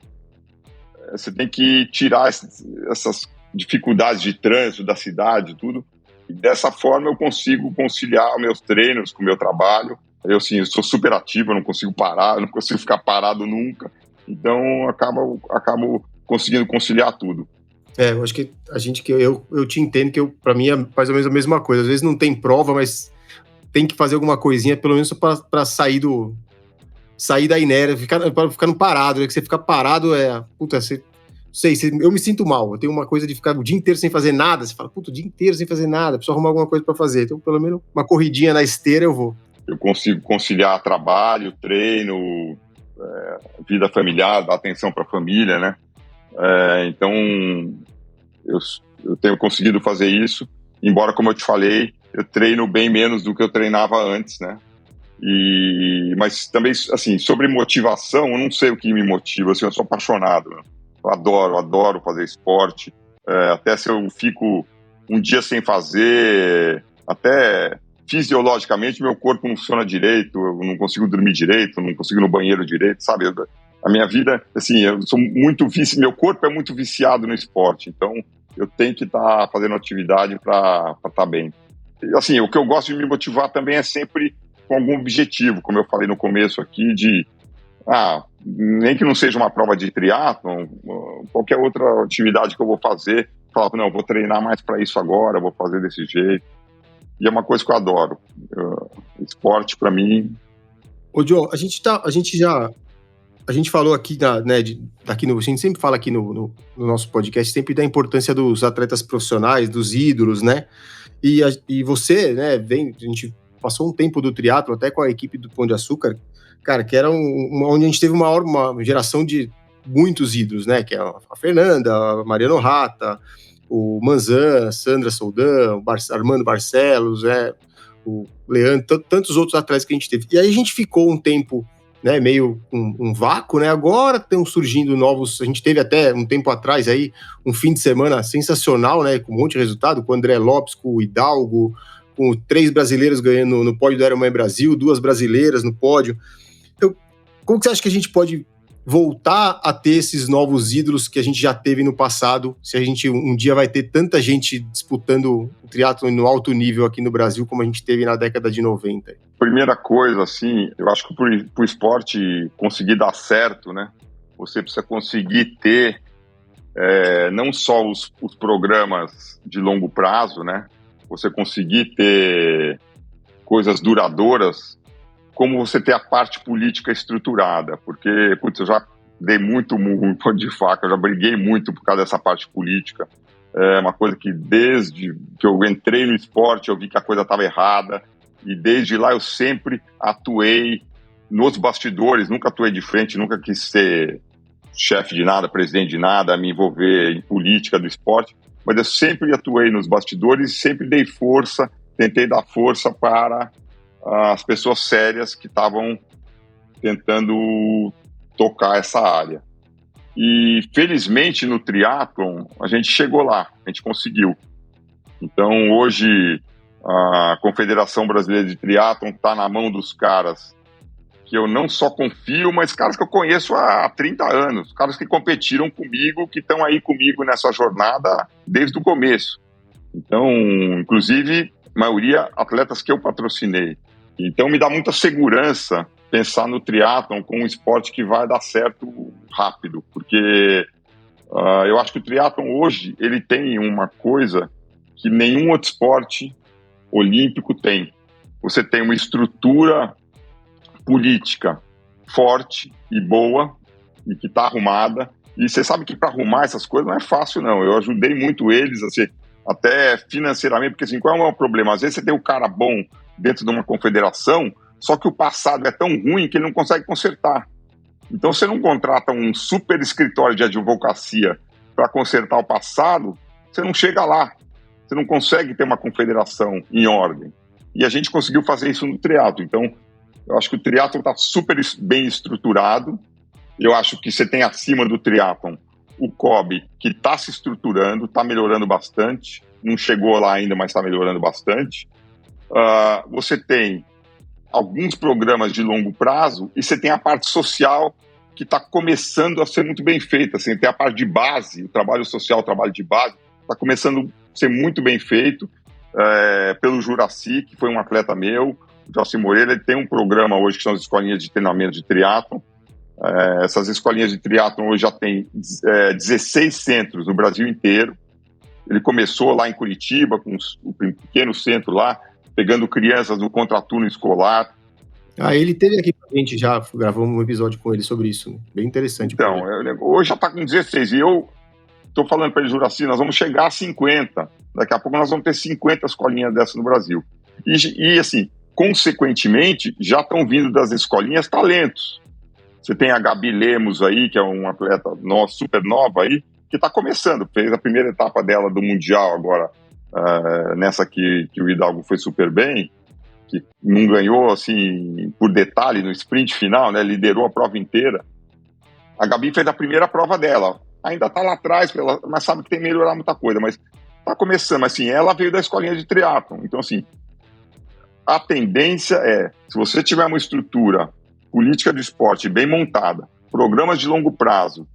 você tem que tirar essas dificuldades de trânsito da cidade, tudo, e dessa forma eu consigo conciliar meus treinos com o meu trabalho. Eu sou super ativo, eu não consigo parar, eu não consigo ficar parado nunca, então eu acabo conseguindo conciliar tudo. Eu acho que eu te entendo, que para mim é mais ou menos a mesma coisa. Às vezes não tem prova, mas tem que fazer alguma coisinha, pelo menos para sair da inércia, ficar parado, né? Que você ficar parado eu me sinto mal. Eu tenho uma coisa de ficar o dia inteiro sem fazer nada. Você fala, o dia inteiro sem fazer nada, preciso arrumar alguma coisa para fazer. Então, pelo menos uma corridinha na esteira eu vou. Eu consigo conciliar trabalho, treino, vida familiar, dar atenção para a família, né? Então, eu tenho conseguido fazer isso, embora, como eu te falei, eu treino bem menos do que eu treinava antes, né? Mas também, assim, sobre motivação, eu não sei o que me motiva, assim, eu sou apaixonado, né? Eu adoro fazer esporte, até se eu fico um dia sem fazer, até fisiologicamente meu corpo não funciona direito, eu não consigo dormir direito, não consigo ir no banheiro direito, sabe? A minha vida, assim, eu sou muito meu corpo é muito viciado no esporte, então eu tenho que estar fazendo atividade para estar bem. E, assim, o que eu gosto de me motivar também é sempre com algum objetivo, como eu falei no começo aqui, nem que não seja uma prova de triatlon, qualquer outra atividade que eu vou fazer, falar, não, vou treinar mais para isso agora, vou fazer desse jeito. E é uma coisa que eu adoro. Esporte, para mim... Ô, Joe, a gente falou aqui, a gente sempre fala aqui no nosso podcast, sempre da importância dos atletas profissionais, dos ídolos, né? E você, né, a gente passou um tempo do triatlo até com a equipe do Pão de Açúcar, cara, que era onde a gente teve uma geração de muitos ídolos, né? Que é a Fernanda, a Mariano Rata, o Manzan, Sandra Soldan, o Armando Barcelos, o Leandro, tantos outros atletas que a gente teve. E aí a gente ficou um tempo, né, meio um vácuo, né? Agora estão surgindo novos. A gente teve até um tempo atrás aí um fim de semana sensacional, né? Com um monte de resultado, com o André Lopes, com o Hidalgo, com 3 brasileiros ganhando no pódio do Ironman Brasil, 2 brasileiras no pódio. Então, como que você acha que a gente pode voltar a ter esses novos ídolos que a gente já teve no passado, se a gente um dia vai ter tanta gente disputando o triatlon no alto nível aqui no Brasil como a gente teve na década de 90? Primeira coisa, assim, eu acho que pro esporte conseguir dar certo, né, você precisa conseguir ter não só os programas de longo prazo, né, você conseguir ter coisas duradouras, como você ter a parte política estruturada, porque, eu já dei muito murro de faca, eu já briguei muito por causa dessa parte política. É uma coisa que desde que eu entrei no esporte eu vi que a coisa estava errada, e desde lá eu sempre atuei nos bastidores, nunca atuei de frente, nunca quis ser chefe de nada, presidente de nada, me envolver em política do esporte, mas eu sempre atuei nos bastidores e sempre dei força tentei dar força para as pessoas sérias que estavam tentando tocar essa área. E, felizmente, no triatlon, a gente chegou lá, a gente conseguiu. Então, hoje, a Confederação Brasileira de Triatlon está na mão dos caras que eu não só confio, mas caras que eu conheço há 30 anos, caras que competiram comigo, que estão aí comigo nessa jornada desde o começo. Então, inclusive, a maioria atletas que eu patrocinei. Então, me dá muita segurança pensar no triatlon como um esporte que vai dar certo rápido, porque eu acho que o triatlon hoje ele tem uma coisa que nenhum outro esporte olímpico tem. Você tem uma estrutura política forte e boa, e que está arrumada, e você sabe que para arrumar essas coisas não é fácil não, eu ajudei muito eles, assim, até financeiramente, porque assim, qual é o problema? Às vezes você tem um cara bom dentro de uma confederação, só que o passado é tão ruim que ele não consegue consertar. Então você não contrata um super escritório de advocacia para consertar o passado, você não chega lá, você não consegue ter uma confederação em ordem. E a gente conseguiu fazer isso no triatlo. Então, eu acho que o triatlon está super bem estruturado. Eu acho que você tem acima do triatlon o COB, que está se estruturando, está melhorando bastante. Não chegou lá ainda, mas está melhorando bastante. Você tem alguns programas de longo prazo e você tem a parte social que está começando a ser muito bem feita. Assim, tem a parte de base, o trabalho social, o trabalho de base, está começando a ser muito bem feito pelo Juraci, que foi um atleta meu. O Jossi Moreira, ele tem um programa hoje que são as escolinhas de treinamento de triatlon. Essas escolinhas de triatlon hoje já tem 16 centros no Brasil inteiro. Ele começou lá em Curitiba, com um pequeno centro lá, pegando crianças no contraturno escolar. Ele teve aqui com a gente já, gravamos um episódio com ele sobre isso, bem interessante. Então, hoje já está com 16, e eu estou falando para ele, Juraci, nós vamos chegar a 50. Daqui a pouco nós vamos ter 50 escolinhas dessas no Brasil. E assim, consequentemente, já estão vindo das escolinhas talentos. Você tem a Gabi Lemos aí, que é um atleta super nova aí, que está começando, fez a primeira etapa dela do Mundial agora, nessa que o Hidalgo foi super bem, que não ganhou assim por detalhe no sprint final, né, liderou a prova inteira. A Gabi fez a primeira prova dela, ainda está lá atrás, mas sabe que tem que melhorar muita coisa, mas está começando, assim, ela veio da escolinha de triatlon, então assim, a tendência se você tiver uma estrutura política do esporte bem montada, programas de longo prazo,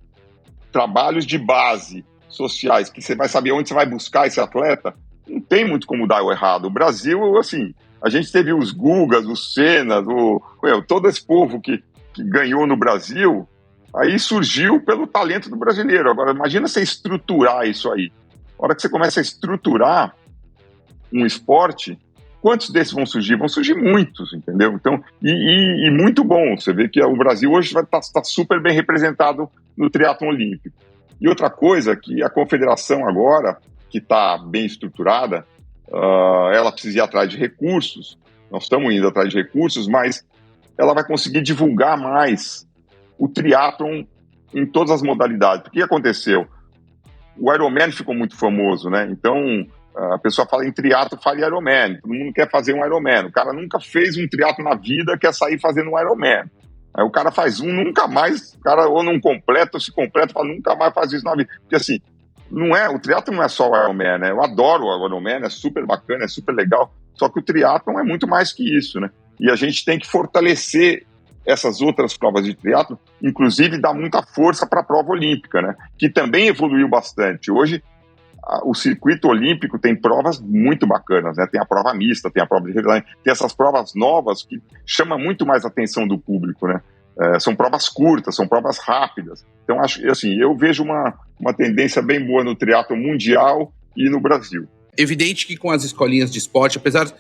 trabalhos de base sociais, que você vai saber onde você vai buscar esse atleta, não tem muito como dar o errado. O Brasil, assim, a gente teve os Gugas, os Senas, todo esse povo que ganhou no Brasil, aí surgiu pelo talento do brasileiro. Agora, imagina você estruturar isso aí. A hora que você começa a estruturar um esporte, quantos desses vão surgir? Vão surgir muitos, entendeu? Então, e muito bom. Você vê que o Brasil hoje vai estar super bem representado no triatlon olímpico. E outra coisa, que a confederação agora, que está bem estruturada, ela precisa ir atrás de recursos. Nós estamos indo atrás de recursos, mas ela vai conseguir divulgar mais o triatlon em todas as modalidades. O que aconteceu? O Ironman ficou muito famoso, né? Então, a pessoa fala em triatlo, fala em Ironman. Todo mundo quer fazer um Ironman. O cara nunca fez um triatlo na vida, quer sair fazendo um Ironman. Aí o cara faz nunca mais, o cara ou não completa, ou se completa, fala, nunca mais faz isso na vida. Porque assim, o triatlo não é só o Ironman, né? Eu adoro o Ironman, é super bacana, é super legal. Só que o triatlo é muito mais que isso, né? E a gente tem que fortalecer essas outras provas de triatlo, inclusive dar muita força para a prova olímpica, né? Que também evoluiu bastante. Hoje, o circuito olímpico tem provas muito bacanas, né? Tem a prova mista, tem a prova de headline, tem essas provas novas que chamam muito mais a atenção do público, né? São provas curtas, são provas rápidas. Então, eu vejo uma tendência bem boa no triatlo mundial e no Brasil. Evidente que com as escolinhas de esporte, apesar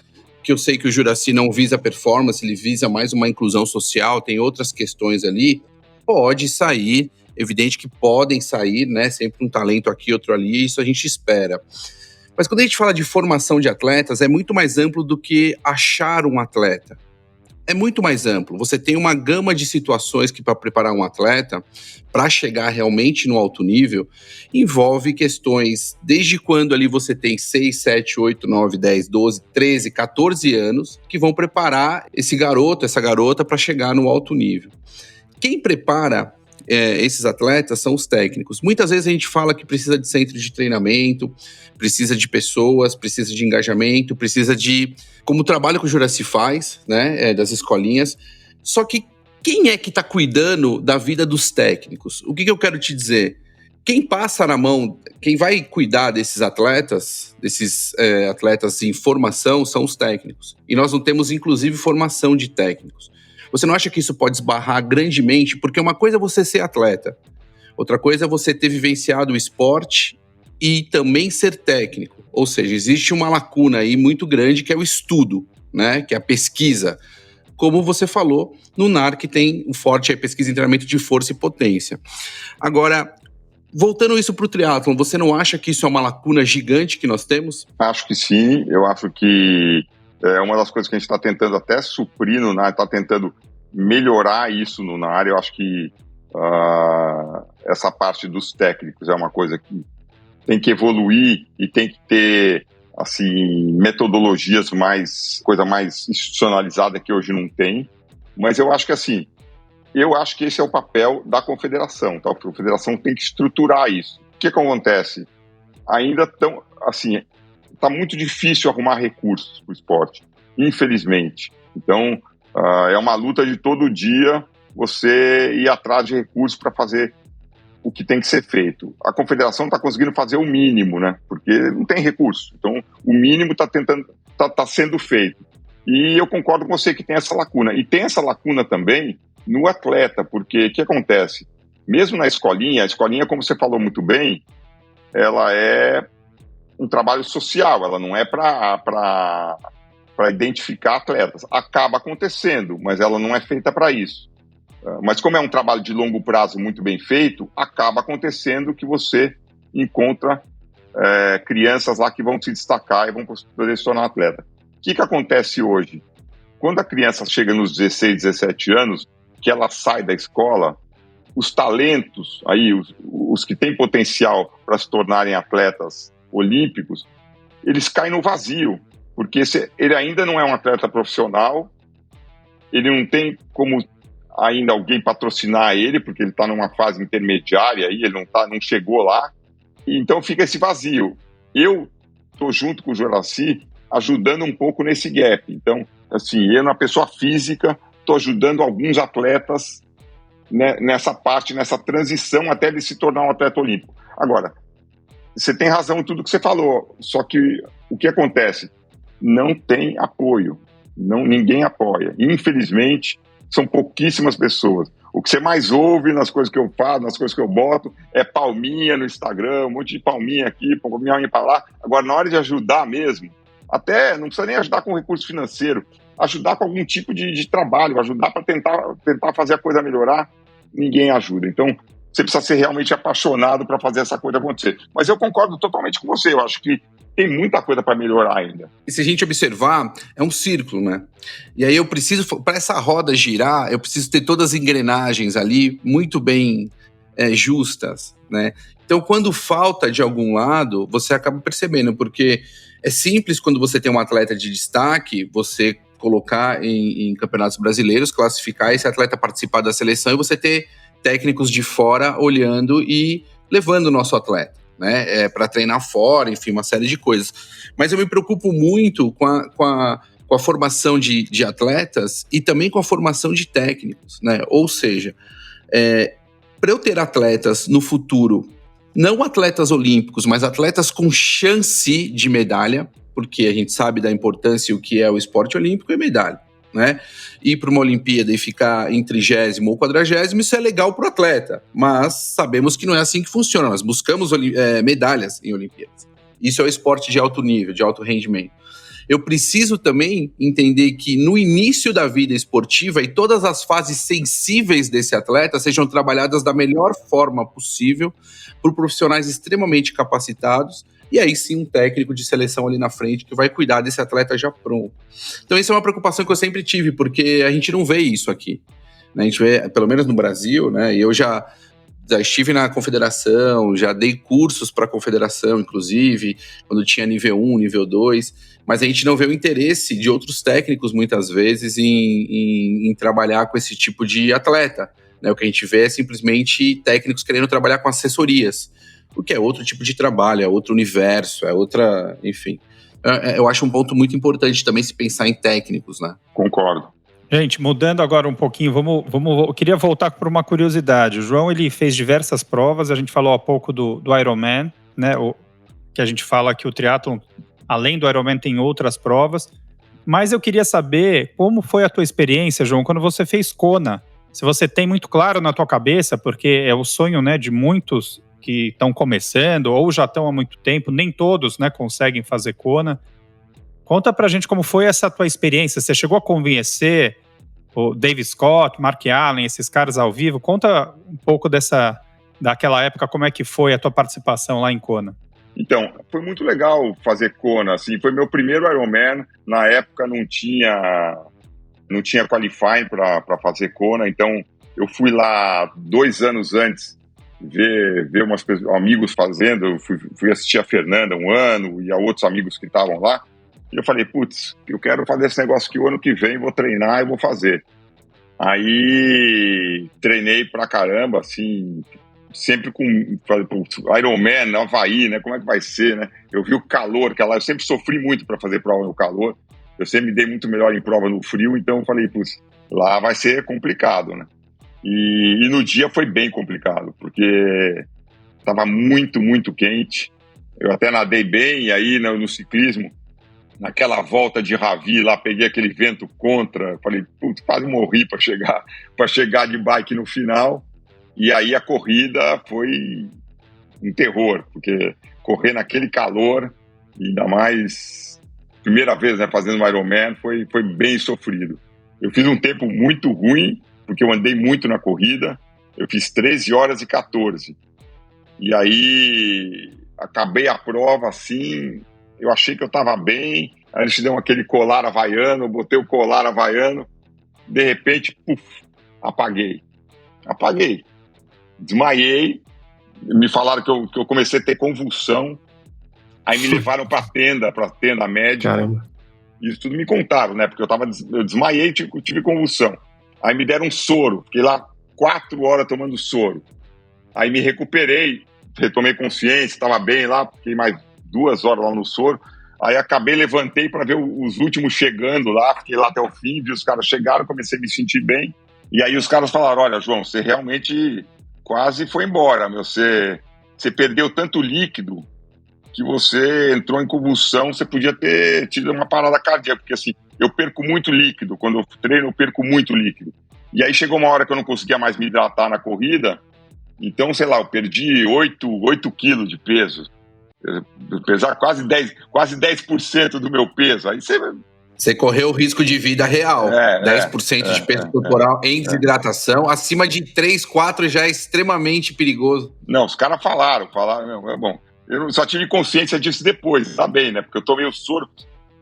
que eu sei que o Juraci não visa performance, ele visa mais uma inclusão social, tem outras questões ali, pode sair, evidente que podem sair, né, sempre um talento aqui, outro ali, isso a gente espera. Mas quando a gente fala de formação de atletas, é muito mais amplo do que achar um atleta. é muito mais amplo. Você tem uma gama de situações que, para preparar um atleta, para chegar realmente no alto nível, envolve questões desde quando ali você tem 6, 7, 8, 9, 10, 12, 13, 14 anos, que vão preparar esse garoto, essa garota, para chegar no alto nível. Quem prepara esses atletas são os técnicos. Muitas vezes a gente fala que precisa de centro de treinamento, precisa de pessoas, precisa de engajamento, precisa de... como o trabalho que o Juracy faz, né, das escolinhas. Só que quem é que está cuidando da vida dos técnicos? O que eu quero te dizer? Quem passa na mão, quem vai cuidar desses atletas em formação, são os técnicos. E nós não temos, inclusive, formação de técnicos. Você não acha que isso pode esbarrar grandemente? Porque uma coisa é você ser atleta, outra coisa é você ter vivenciado o esporte e também ser técnico. Ou seja, existe uma lacuna aí muito grande que é o estudo, né? Que é a pesquisa. Como você falou, no NAR, tem um forte pesquisa em treinamento de força e potência. Agora, voltando isso para o triatlon, você não acha que isso é uma lacuna gigante que nós temos? Acho que sim, eu acho que é uma das coisas que a gente está tentando até suprir no NAR, está tentando melhorar isso no NAR. Eu acho que essa parte dos técnicos é uma coisa que tem que evoluir e tem que ter, assim, metodologias coisa mais institucionalizada que hoje não tem. Mas eu acho que, assim, esse é o papel da confederação, tá? A confederação tem que estruturar isso. O que acontece? Ainda está muito difícil arrumar recursos para o esporte, infelizmente. Então, é uma luta de todo dia você ir atrás de recursos para fazer o que tem que ser feito. A confederação está conseguindo fazer o mínimo, né? Porque não tem recurso. Então, o mínimo está sendo feito. E eu concordo com você que tem essa lacuna. E tem essa lacuna também no atleta, porque o que acontece? Mesmo na escolinha, a escolinha, como você falou muito bem, ela é um trabalho social, ela não é para identificar atletas. Acaba acontecendo, mas ela não é feita para isso. Mas como é um trabalho de longo prazo muito bem feito, acaba acontecendo que você encontra crianças lá que vão se destacar e vão poder se tornar atleta. O que acontece hoje? Quando a criança chega nos 16, 17 anos, que ela sai da escola, os talentos, aí, os que têm potencial para se tornarem atletas olímpicos, eles caem no vazio, porque ele ainda não é um atleta profissional, ele não tem como ainda alguém patrocinar ele, porque ele está numa fase intermediária, aí, ele não chegou lá, então fica esse vazio. Eu estou junto com o Juracy ajudando um pouco nesse gap. Então, assim, eu, na pessoa física, estou ajudando alguns atletas nessa parte, nessa transição até ele se tornar um atleta olímpico. Agora, você tem razão em tudo que você falou, só que o que acontece? Não tem apoio, ninguém apoia. Infelizmente, são pouquíssimas pessoas. O que você mais ouve nas coisas que eu faço, nas coisas que eu boto, é palminha no Instagram, um monte de palminha aqui, palminha para lá. Agora, na hora de ajudar mesmo, até não precisa nem ajudar com recurso financeiro, ajudar com algum tipo de trabalho, ajudar para tentar fazer a coisa melhorar, ninguém ajuda. Então, você precisa ser realmente apaixonado para fazer essa coisa acontecer. Mas eu concordo totalmente com você, eu acho que tem muita coisa para melhorar ainda. E se a gente observar, é um círculo, né? E aí eu preciso, para essa roda girar, eu preciso ter todas as engrenagens ali muito bem justas, né? Então, quando falta de algum lado, você acaba percebendo, porque é simples quando você tem um atleta de destaque, você colocar em campeonatos brasileiros, classificar esse atleta participar da seleção e você ter técnicos de fora olhando e levando o nosso atleta, né, para treinar fora, enfim, uma série de coisas. Mas eu me preocupo muito com a formação de atletas e também com a formação de técnicos, né? Ou seja, para eu ter atletas no futuro, não atletas olímpicos, mas atletas com chance de medalha, porque a gente sabe da importância e o que é o esporte olímpico é medalha, né? Ir para uma Olimpíada e ficar em 30º ou 40º, isso é legal para o atleta, mas sabemos que não é assim que funciona. Nós buscamos medalhas em Olimpíadas. Isso é o esporte de alto nível, de alto rendimento. Eu preciso também entender que no início da vida esportiva e todas as fases sensíveis desse atleta sejam trabalhadas da melhor forma possível por profissionais extremamente capacitados e aí sim um técnico de seleção ali na frente que vai cuidar desse atleta já pronto. Então isso é uma preocupação que eu sempre tive, porque a gente não vê isso aqui, né? A gente vê, pelo menos no Brasil, né? E eu já estive na confederação, já dei cursos para a confederação, inclusive, quando tinha nível 1, nível 2, mas a gente não vê o interesse de outros técnicos, muitas vezes, em trabalhar com esse tipo de atleta, né? O que a gente vê é simplesmente técnicos querendo trabalhar com assessorias, o que é outro tipo de trabalho, é outro universo, é outra, enfim. Eu acho um ponto muito importante também se pensar em técnicos, né? Concordo. Gente, mudando agora um pouquinho, eu queria voltar por uma curiosidade. O João, ele fez diversas provas, a gente falou há pouco do Ironman, né? Que a gente fala que o triatlon, além do Ironman, tem outras provas. Mas eu queria saber como foi a tua experiência, João, quando você fez Kona. Se você tem muito claro na tua cabeça, porque é o sonho, né, de muitos que estão começando ou já estão há muito tempo, nem todos, né, conseguem fazer Kona. Conta pra gente como foi essa tua experiência. Você chegou a conhecer o Dave Scott, Mark Allen, esses caras ao vivo? Conta um pouco daquela época, como é que foi a tua participação lá em Kona. Então, foi muito legal fazer Kona, assim, foi meu primeiro Ironman. Na época não tinha qualifying para fazer Kona, então eu fui lá 2 anos antes ver umas amigos fazendo. Eu fui assistir a Fernanda um ano e a outros amigos que estavam lá. E eu falei, putz, eu quero fazer esse negócio que o ano que vem vou treinar e vou fazer. Aí treinei pra caramba, assim, sempre com Ironman, no Havaí, né? Como é que vai ser, né? Eu vi o calor, eu sempre sofri muito para fazer prova no calor. Eu sempre me dei muito melhor em prova no frio, então eu falei, putz, lá vai ser complicado, né? E no dia foi bem complicado, porque estava muito, muito quente. Eu até nadei bem, e aí no ciclismo, naquela volta de Ravi lá, peguei aquele vento contra, falei, putz, quase morri para chegar de bike no final. E aí a corrida foi um terror, porque correr naquele calor, ainda mais primeira vez, né, fazendo um Ironman, foi bem sofrido. Eu fiz um tempo muito ruim, porque eu andei muito na corrida, eu fiz 13 horas e 14. E aí acabei a prova assim, eu achei que eu estava bem, aí eles deram aquele colar havaiano, eu botei o colar havaiano, de repente, puf, apaguei. Desmaiei, me falaram que eu comecei a ter convulsão, aí me levaram para a tenda médica. Caramba. Isso tudo me contaram, né? Porque eu desmaiei e tive convulsão. Aí me deram um soro, fiquei lá 4 horas tomando soro. Aí me recuperei, retomei consciência, estava bem lá, fiquei mais 2 horas lá no soro. Aí levantei para ver os últimos chegando lá, fiquei lá até o fim, vi os caras chegaram, comecei a me sentir bem. E aí os caras falaram, olha, João, você realmente quase foi embora, meu. Você perdeu tanto líquido que você entrou em convulsão, você podia ter tido uma parada cardíaca, porque assim, eu perco muito líquido, quando eu treino eu perco muito líquido. E aí chegou uma hora que eu não conseguia mais me hidratar na corrida, então, sei lá, eu perdi 8 quilos de peso, pesar quase 10% do meu peso, aí Você correu o risco de vida real, 10% de peso corporal em desidratação, acima de 3, 4 já é extremamente perigoso. Não, os caras falaram, é bom. Eu só tive consciência disso depois, tá bem, né? Porque eu tomei o soro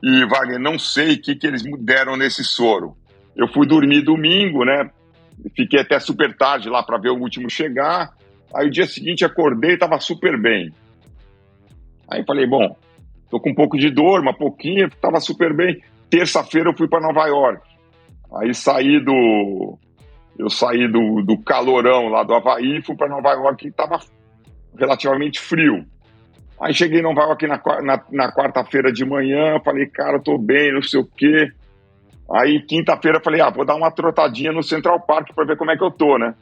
e, Wagner, não sei o que eles me deram nesse soro. Eu fui dormir domingo, né? Fiquei até super tarde lá para ver o último chegar. Aí o dia seguinte acordei e tava super bem. Aí falei, bom, tô com um pouco de dor, uma pouquinha, tava super bem. Terça-feira eu fui para Nova York. Aí eu saí do calorão lá do Havaí e fui para Nova York, que tava relativamente frio. Aí cheguei em Nova York na quarta-feira de manhã, falei, cara, tô bem, não sei o quê. Aí quinta-feira falei, vou dar uma trotadinha no Central Park para ver como é que eu tô, né?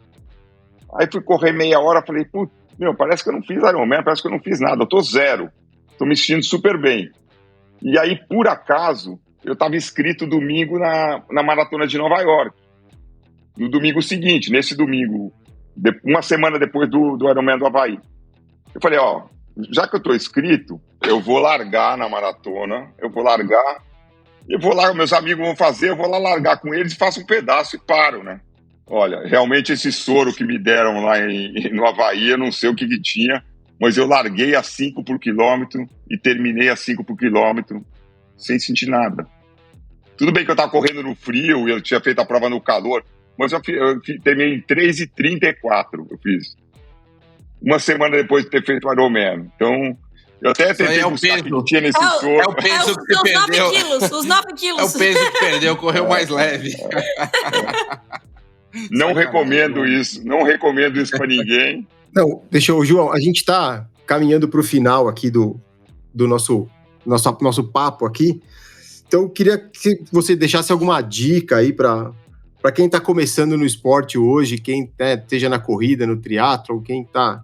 Aí fui correr meia hora, falei, putz, parece que eu não fiz Ironman, parece que eu não fiz nada, eu tô 0. Tô me sentindo super bem. E aí, por acaso, eu tava inscrito domingo na Maratona de Nova York. No domingo seguinte, nesse domingo, uma semana depois do Ironman do Havaí. Eu falei, já que eu tô inscrito, eu vou largar na maratona, meus amigos vão fazer, eu vou lá largar com eles, faço um pedaço e paro, né? Olha, realmente esse soro que me deram lá no Havaí, eu não sei o que tinha, mas eu larguei a 5 por quilômetro e terminei a 5 por quilômetro sem sentir nada. Tudo bem que eu estava correndo no frio e eu tinha feito a prova no calor, mas eu terminei em 3:34, eu fiz. Uma semana depois de ter feito o Ironman. Então, eu até tentei buscar o que tinha nesse soro. É o peso que você perdeu. 9 quilos, os 9 quilos. É o peso que perdeu, correu mais leve. Não recomendo isso, não recomendo isso para ninguém. Não, deixa eu, João, a gente está caminhando para o final aqui do nosso papo aqui. Então, eu queria que você deixasse alguma dica aí para quem está começando no esporte hoje, quem esteja na corrida, no triatlo, quem está...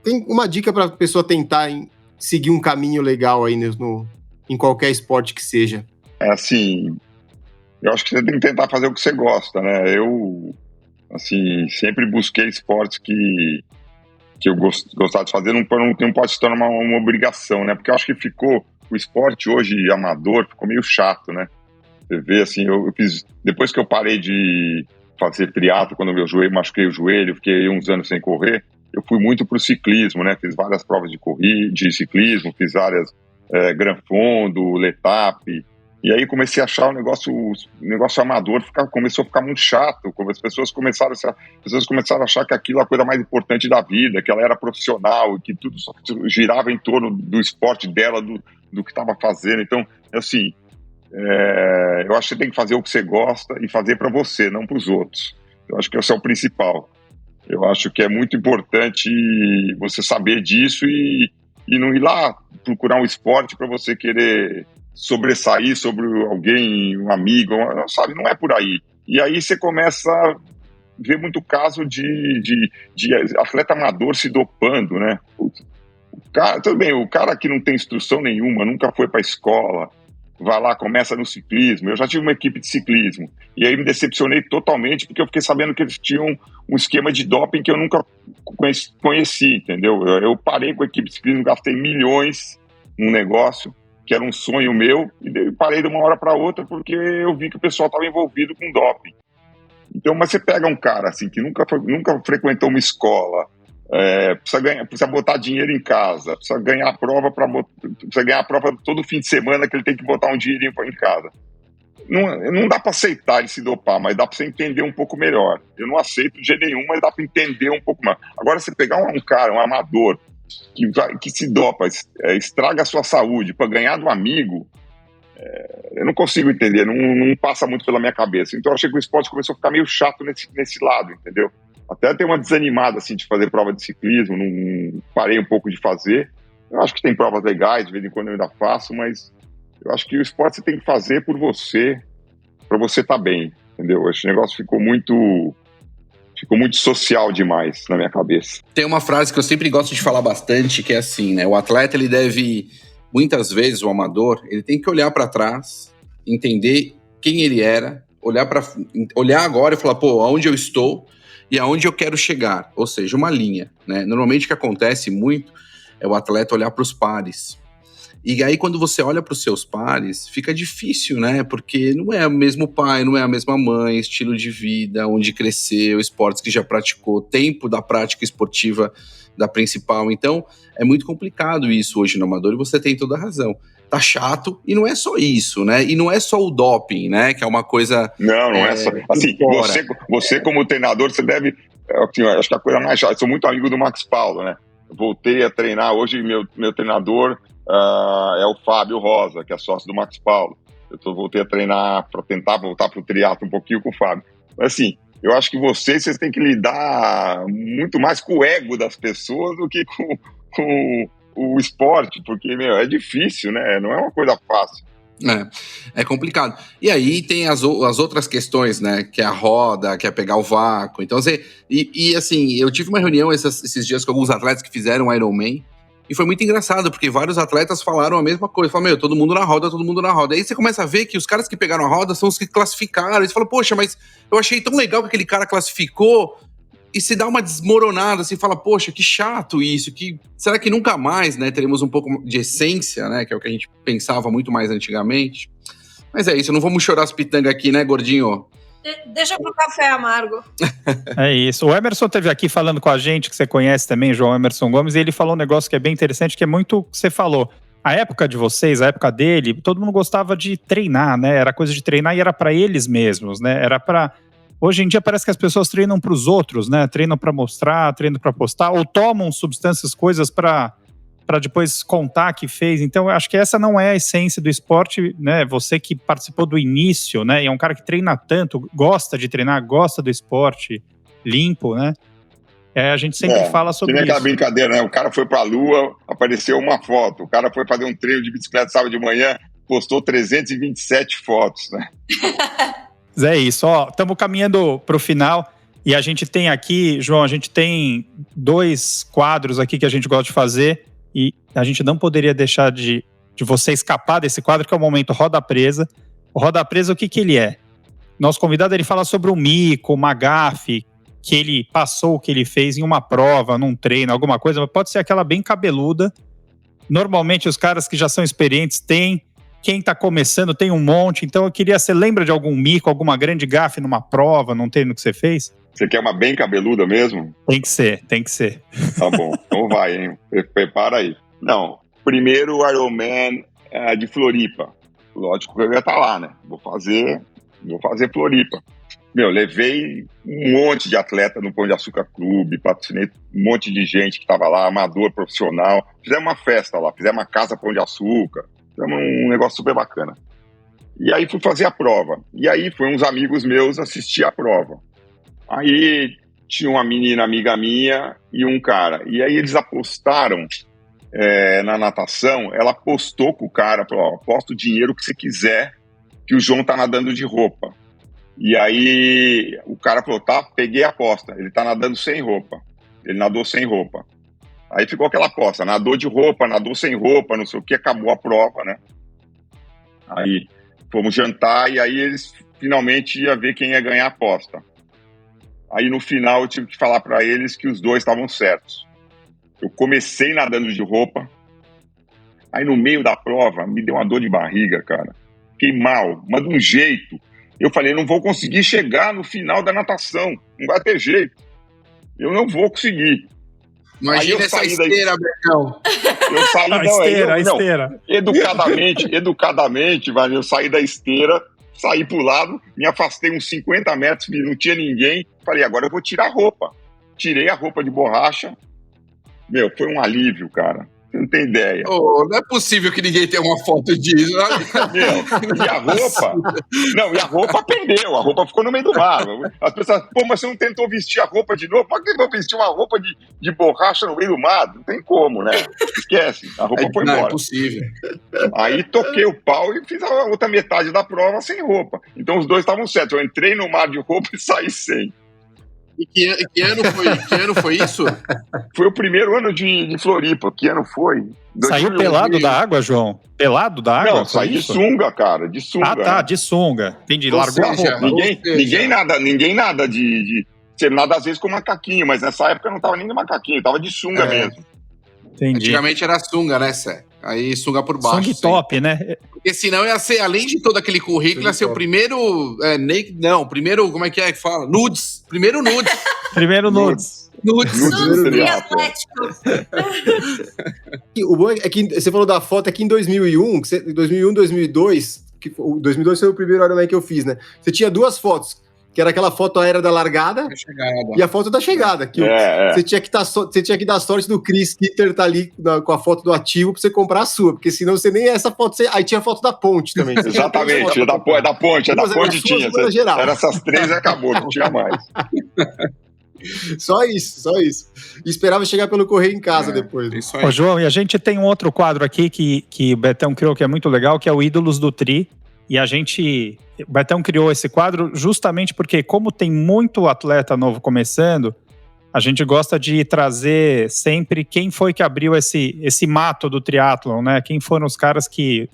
Tem uma dica para a pessoa tentar seguir um caminho legal aí em qualquer esporte que seja. É assim, eu acho que você tem que tentar fazer o que você gosta, né? Eu, assim, sempre busquei esportes que eu gostava de fazer, não pode se tornar uma obrigação, né? Porque eu acho que o esporte hoje amador ficou meio chato, né? Você vê, assim, eu fiz, depois que eu parei de fazer triatlo, quando machuquei o joelho, fiquei uns anos sem correr, eu fui muito pro ciclismo, né? Fiz várias provas de ciclismo, fiz várias Gran Fondo, Letap, e aí comecei a achar o negócio amador começou a ficar muito chato. As pessoas começaram a achar que aquilo é a coisa mais importante da vida, que ela era profissional, que tudo só girava em torno do esporte dela, do que estava fazendo. Então, assim, eu acho que você tem que fazer o que você gosta e fazer para você, não para os outros. Eu acho que esse é o principal. Eu acho que é muito importante você saber disso e não ir lá procurar um esporte para você querer sobressair sobre alguém, um amigo, sabe? Não é por aí. E aí você começa a ver muito caso de atleta amador se dopando, né? Tudo bem, o cara que não tem instrução nenhuma, nunca foi para a escola, vai lá, começa no ciclismo. Eu já tive uma equipe de ciclismo e aí me decepcionei totalmente porque eu fiquei sabendo que eles tinham um esquema de doping que eu nunca conheci, entendeu? Eu parei com a equipe de ciclismo, gastei milhões num negócio que era um sonho meu e parei de uma hora para outra porque eu vi que o pessoal estava envolvido com doping. Então, mas você pega um cara assim que nunca frequentou uma escola, precisa botar dinheiro em casa, precisa ganhar a prova todo fim de semana que ele tem que botar um dinheirinho em casa. Não dá para aceitar ele se dopar, mas dá para você entender um pouco melhor. Eu não aceito de jeito nenhum, mas dá para entender um pouco mais. Agora, você pegar um cara, um amador, que se dopa, estraga a sua saúde para ganhar do amigo, eu não consigo entender, não passa muito pela minha cabeça. Então, eu achei que o esporte começou a ficar meio chato nesse lado, entendeu? Até ter uma desanimada assim, de fazer prova de ciclismo, não parei um pouco de fazer. Eu acho que tem provas legais, de vez em quando eu ainda faço, mas eu acho que o esporte você tem que fazer por você, para você estar bem, entendeu? Esse negócio ficou muito social demais na minha cabeça. Tem uma frase que eu sempre gosto de falar bastante, que é assim, né? O atleta, ele deve, muitas vezes, o amador, ele tem que olhar para trás, entender quem ele era, olhar agora e falar, pô, aonde eu estou e aonde eu quero chegar, ou seja, uma linha, né? Normalmente o que acontece muito é o atleta olhar para os pares. E aí quando você olha para os seus pares, fica difícil, né? Porque não é o mesmo pai, não é a mesma mãe, estilo de vida, onde cresceu, esportes que já praticou, tempo da prática esportiva da principal. Então, é muito complicado isso hoje no amador e você tem toda a razão. Tá chato, e não é só isso, né? E não é só o doping, né? Que é uma coisa... Não é só... Assim, você como treinador, você deve... acho que a coisa mais chata... Eu sou muito amigo do Max Paulo, né? Voltei a treinar. Hoje, meu treinador é o Fábio Rosa, que é sócio do Max Paulo. Voltei a treinar para tentar voltar pro triatlo um pouquinho com o Fábio. Mas, assim, eu acho que vocês têm que lidar muito mais com o ego das pessoas do que com o esporte, porque, é difícil, né? Não é uma coisa fácil. É complicado. E aí tem as outras questões, né? Que é a roda, que é pegar o vácuo. Então, assim, eu tive uma reunião esses dias com alguns atletas que fizeram Ironman, e foi muito engraçado, porque vários atletas falaram a mesma coisa. Falaram, todo mundo na roda, todo mundo na roda. Aí você começa a ver que os caras que pegaram a roda são os que classificaram. E você fala, poxa, mas eu achei tão legal que aquele cara classificou. E se dá uma desmoronada, assim, fala, poxa, que chato isso, será que nunca mais, né, teremos um pouco de essência, né, que é o que a gente pensava muito mais antigamente? Mas é isso, não vamos chorar as pitangas aqui, né, gordinho? Deixa pro café amargo. É isso. O Emerson esteve aqui falando com a gente, que você conhece também, João Emerson Gomes, e ele falou um negócio que é bem interessante, que é muito o que você falou. A época de vocês, a época dele, todo mundo gostava de treinar, né? Era coisa de treinar e era para eles mesmos, né? Era para... Hoje em dia parece que as pessoas treinam para os outros, né? Treinam para mostrar, treinam para postar, ou tomam substâncias, coisas para depois contar que fez. Então, eu acho que essa não é a essência do esporte, né? Você que participou do início, né? E é um cara que treina tanto, gosta de treinar, gosta do esporte limpo, né? A gente sempre fala sobre isso. Que nem aquela isso. brincadeira, né? O cara foi pra Lua, apareceu uma foto. O cara foi fazer um treino de bicicleta sábado de manhã, postou 327 fotos, né? É isso, ó. Estamos caminhando pro final. E a gente tem aqui, João, a gente tem 2 quadros aqui que a gente gosta de fazer. E a gente não poderia deixar de você escapar desse quadro, que é o momento Roda Presa. O Roda Presa, o que ele é? Nosso convidado, ele fala sobre um mico, uma gafe, que ele passou, o que ele fez em uma prova, num treino, alguma coisa, mas pode ser aquela bem cabeluda. Normalmente os caras que já são experientes têm, quem tá começando tem um monte, então eu queria, você lembra de algum mico, alguma grande gafe numa prova, num treino que você fez? Você quer uma bem cabeluda mesmo? Tem que ser. Tá bom, então vai, hein? Prepara aí. Não, primeiro o Ironman de Floripa. Lógico que eu ia estar lá, né? Vou fazer Floripa. Meu, levei um monte de atleta no Pão de Açúcar Clube, patrocinei um monte de gente que estava lá, amador, profissional. Fizemos uma festa lá, fizemos uma casa Pão de Açúcar, fizemos um negócio super bacana. E aí fui fazer a prova. E aí foi uns amigos meus assistir a prova. Aí tinha uma menina amiga minha e um cara. E aí eles apostaram na natação, ela apostou com o cara, falou, ó, aposta o dinheiro que você quiser, que o João tá nadando de roupa. E aí o cara falou, tá, peguei a aposta, ele tá nadando sem roupa. Ele nadou sem roupa. Aí ficou aquela aposta, nadou de roupa, nadou sem roupa, não sei o que, acabou a prova, né? Aí fomos jantar e aí eles finalmente iam ver quem ia ganhar a aposta. Aí no final eu tive que falar pra eles que os dois estavam certos. Eu comecei nadando de roupa, aí no meio da prova me deu uma dor de barriga, cara. Fiquei mal, mas de um jeito. Eu falei, não vou conseguir chegar no final da natação, não vai ter jeito. Eu não vou conseguir. Imagina essa esteira, Bercão. Eu saí a esteira. Educadamente, eu saí da esteira, saí pro lado, me afastei uns 50 metros, não tinha ninguém. Falei, agora eu vou tirar a roupa. Tirei a roupa de borracha. Meu, foi um alívio, cara. Você não tem ideia. Oh, não é possível que ninguém tenha uma foto disso. Meu, e a roupa? Não, e a roupa perdeu. A roupa ficou no meio do mar. As pessoas, pô, mas você não tentou vestir a roupa de novo? Por que eu vou vestir uma roupa de borracha no meio do mar? Não tem como, né? Esquece. A roupa foi embora. Não é possível. Aí toquei o pau e fiz a outra metade da prova sem roupa. Então os dois estavam certos. Eu entrei no mar de roupa e saí sem. E que ano foi isso? Foi o primeiro ano de Floripa. Que ano foi? Saiu pelado da água, João? Pelado da água? Não, saí de sunga, cara. De sunga. Ah, tá, de sunga. Entendi, largou a roupa. Ninguém nada de... Você nada às vezes com macaquinho, mas nessa época eu não tava nem de macaquinho, eu tava de sunga mesmo. Entendi. Antigamente era sunga, né, Sé? Aí sunga por baixo. Sunga top, né? Porque senão ia ser, além de todo aquele currículo, ia ser o primeiro... primeiro, como é que fala? Nudes. Primeiro nudes. Primeiro nudes. Nudes atléticos. O bom é que você falou da foto aqui em 2001, 2002, que 2002 foi o primeiro Ironman que eu fiz, né? Você tinha 2 fotos, que era aquela foto aérea da largada e a foto da chegada. Que você tinha que dar sorte do Chris Kitter estar ali com a foto do ativo pra você comprar a sua, porque senão você nem essa foto... Aí tinha a foto da ponte também. Exatamente, da ponte tinha. Era essas 3 e acabou, não tinha mais. Só isso. E esperava chegar pelo correio em casa depois. Isso aí. Ô, João, e a gente tem um outro quadro aqui que o Betão criou, que é muito legal, que é o Ídolos do Tri. E o Betão criou esse quadro justamente porque, como tem muito atleta novo começando, a gente gosta de trazer sempre quem foi que abriu esse mato do triatlon, né? Quem foram os caras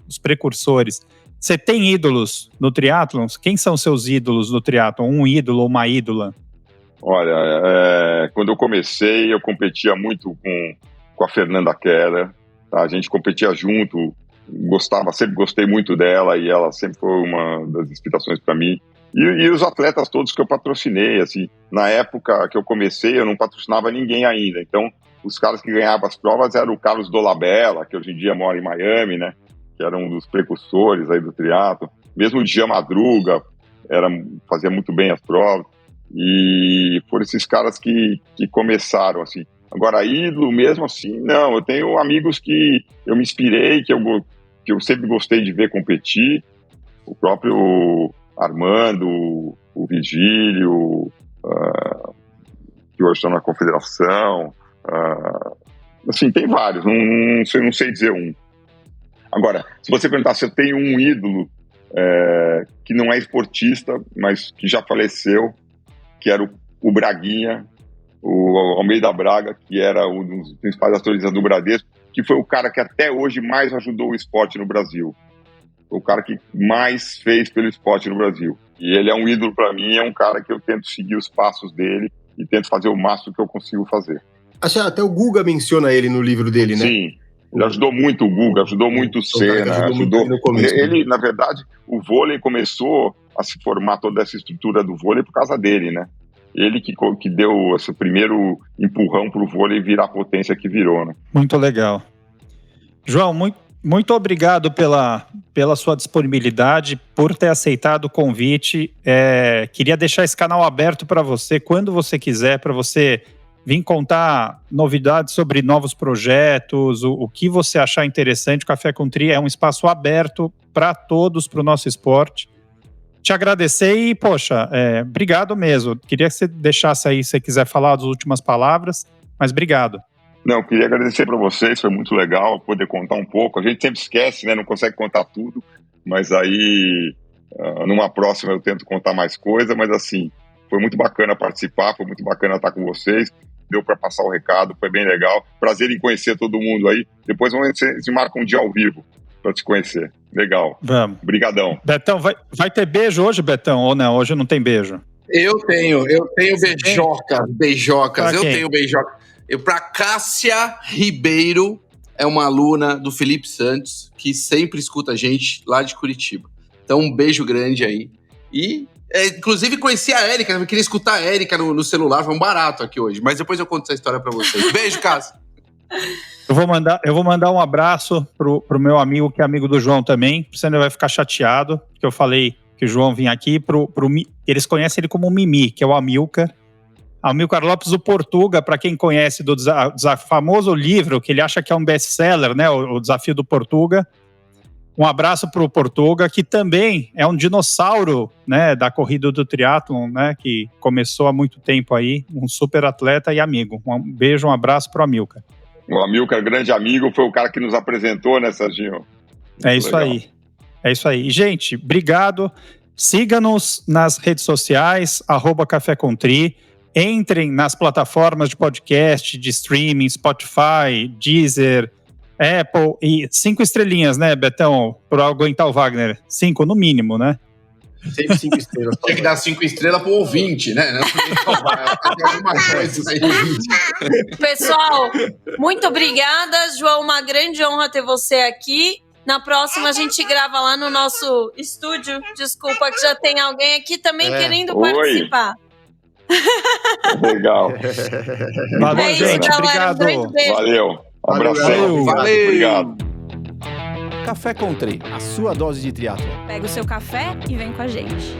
os precursores. Você tem ídolos no triatlon? Quem são seus ídolos no triatlon? Um ídolo ou uma ídola? Olha, quando eu comecei, eu competia muito com a Fernanda Keller, tá? A gente competia junto, sempre gostei muito dela e ela sempre foi uma das inspirações para mim. E os atletas todos que eu patrocinei, assim, na época que eu comecei, eu não patrocinava ninguém ainda. Então, os caras que ganhavam as provas eram o Carlos Dolabella, que hoje em dia mora em Miami, né? Que era um dos precursores aí do triatlo. Mesmo o Djan Madruga fazia muito bem as provas. E foram esses caras que começaram, assim. Agora, ídolo mesmo, assim, não. Eu tenho amigos que eu me inspirei, que eu sempre gostei de ver competir. O próprio Armando, o Vigílio, que hoje estão na confederação. Assim, tem vários, não sei dizer um. Agora, se você perguntar se eu tenho um ídolo que não é esportista, mas que já faleceu, que era o Braguinha, o Almeida Braga, que era um dos principais atoristas do Bradesco, que foi o cara que até hoje mais ajudou o esporte no Brasil. O cara que mais fez pelo esporte no Brasil. E ele é um ídolo para mim, é um cara que eu tento seguir os passos dele e tento fazer o máximo que eu consigo fazer. Até o Guga menciona ele no livro dele, né? Sim, ele ajudou muito o Guga, ajudou muito o Senna, ajudou no começo, ele, na verdade, o vôlei começou a se formar toda essa estrutura do vôlei por causa dele, né? Ele que deu esse primeiro empurrão pro vôlei virar a potência que virou, né? Muito legal. João, muito obrigado pela sua disponibilidade, por ter aceitado o convite. Queria deixar esse canal aberto para você, quando você quiser, para você vir contar novidades sobre novos projetos, o que você achar interessante. O Café com Tri é um espaço aberto para todos, para o nosso esporte. Te agradecer e, poxa, obrigado mesmo. Queria que você deixasse aí, se você quiser falar as últimas palavras, mas obrigado. Não, queria agradecer para vocês, foi muito legal poder contar um pouco. A gente sempre esquece, né? Não consegue contar tudo, mas aí numa próxima eu tento contar mais coisa, mas assim, foi muito bacana participar, foi muito bacana estar com vocês, deu para passar o recado, foi bem legal. Prazer em conhecer todo mundo aí. Depois vamos se marcar um dia ao vivo para te conhecer. Legal. Vamos. Obrigadão. Betão, vai ter beijo hoje, Betão, ou não? Hoje não tem beijo. Eu tenho beijocas. Eu tenho beijocas. Para Cássia Ribeiro, é uma aluna do Felipe Santos, que sempre escuta a gente lá de Curitiba. Então, um beijo grande aí. E, inclusive, conheci a Érica, eu queria escutar a Érica no celular, foi um barato aqui hoje. Mas depois eu conto essa história para vocês. Beijo, Cássia. Eu vou mandar um abraço pro meu amigo, que é amigo do João também. Você não vai ficar chateado, que eu falei que o João vinha aqui. Eles conhecem ele como Mimi, que é o Amilcar. Amilcar Lopes, o Portuga, para quem conhece do famoso livro, que ele acha que é um best-seller, né, o Desafio do Portuga. Um abraço para o Portuga, que também é um dinossauro, né, da corrida do triatlon, né, que começou há muito tempo aí, um super atleta e amigo. Um beijo, um abraço para o Amilcar. O Amilcar, grande amigo, foi o cara que nos apresentou, né, Serginho? É isso aí. É isso aí. Gente, obrigado. Siga-nos nas redes sociais, @Café com Tri. Entrem nas plataformas de podcast, de streaming, Spotify, Deezer, Apple, e 5 estrelinhas, né, Betão, para aguentar o Wagner. 5 no mínimo, né? Sempre 5 estrelas. Tinha que dar 5 estrelas pro ouvinte, né? Pessoal, muito obrigada, João, uma grande honra ter você aqui. Na próxima a gente grava lá no nosso estúdio. Desculpa que já tem alguém aqui também querendo participar. Legal. Valeu, gente. Galera. Obrigado. Valeu. Um abração. Valeu. Obrigado. Café com Tri, a sua dose de triatlo. Pega o seu café e vem com a gente.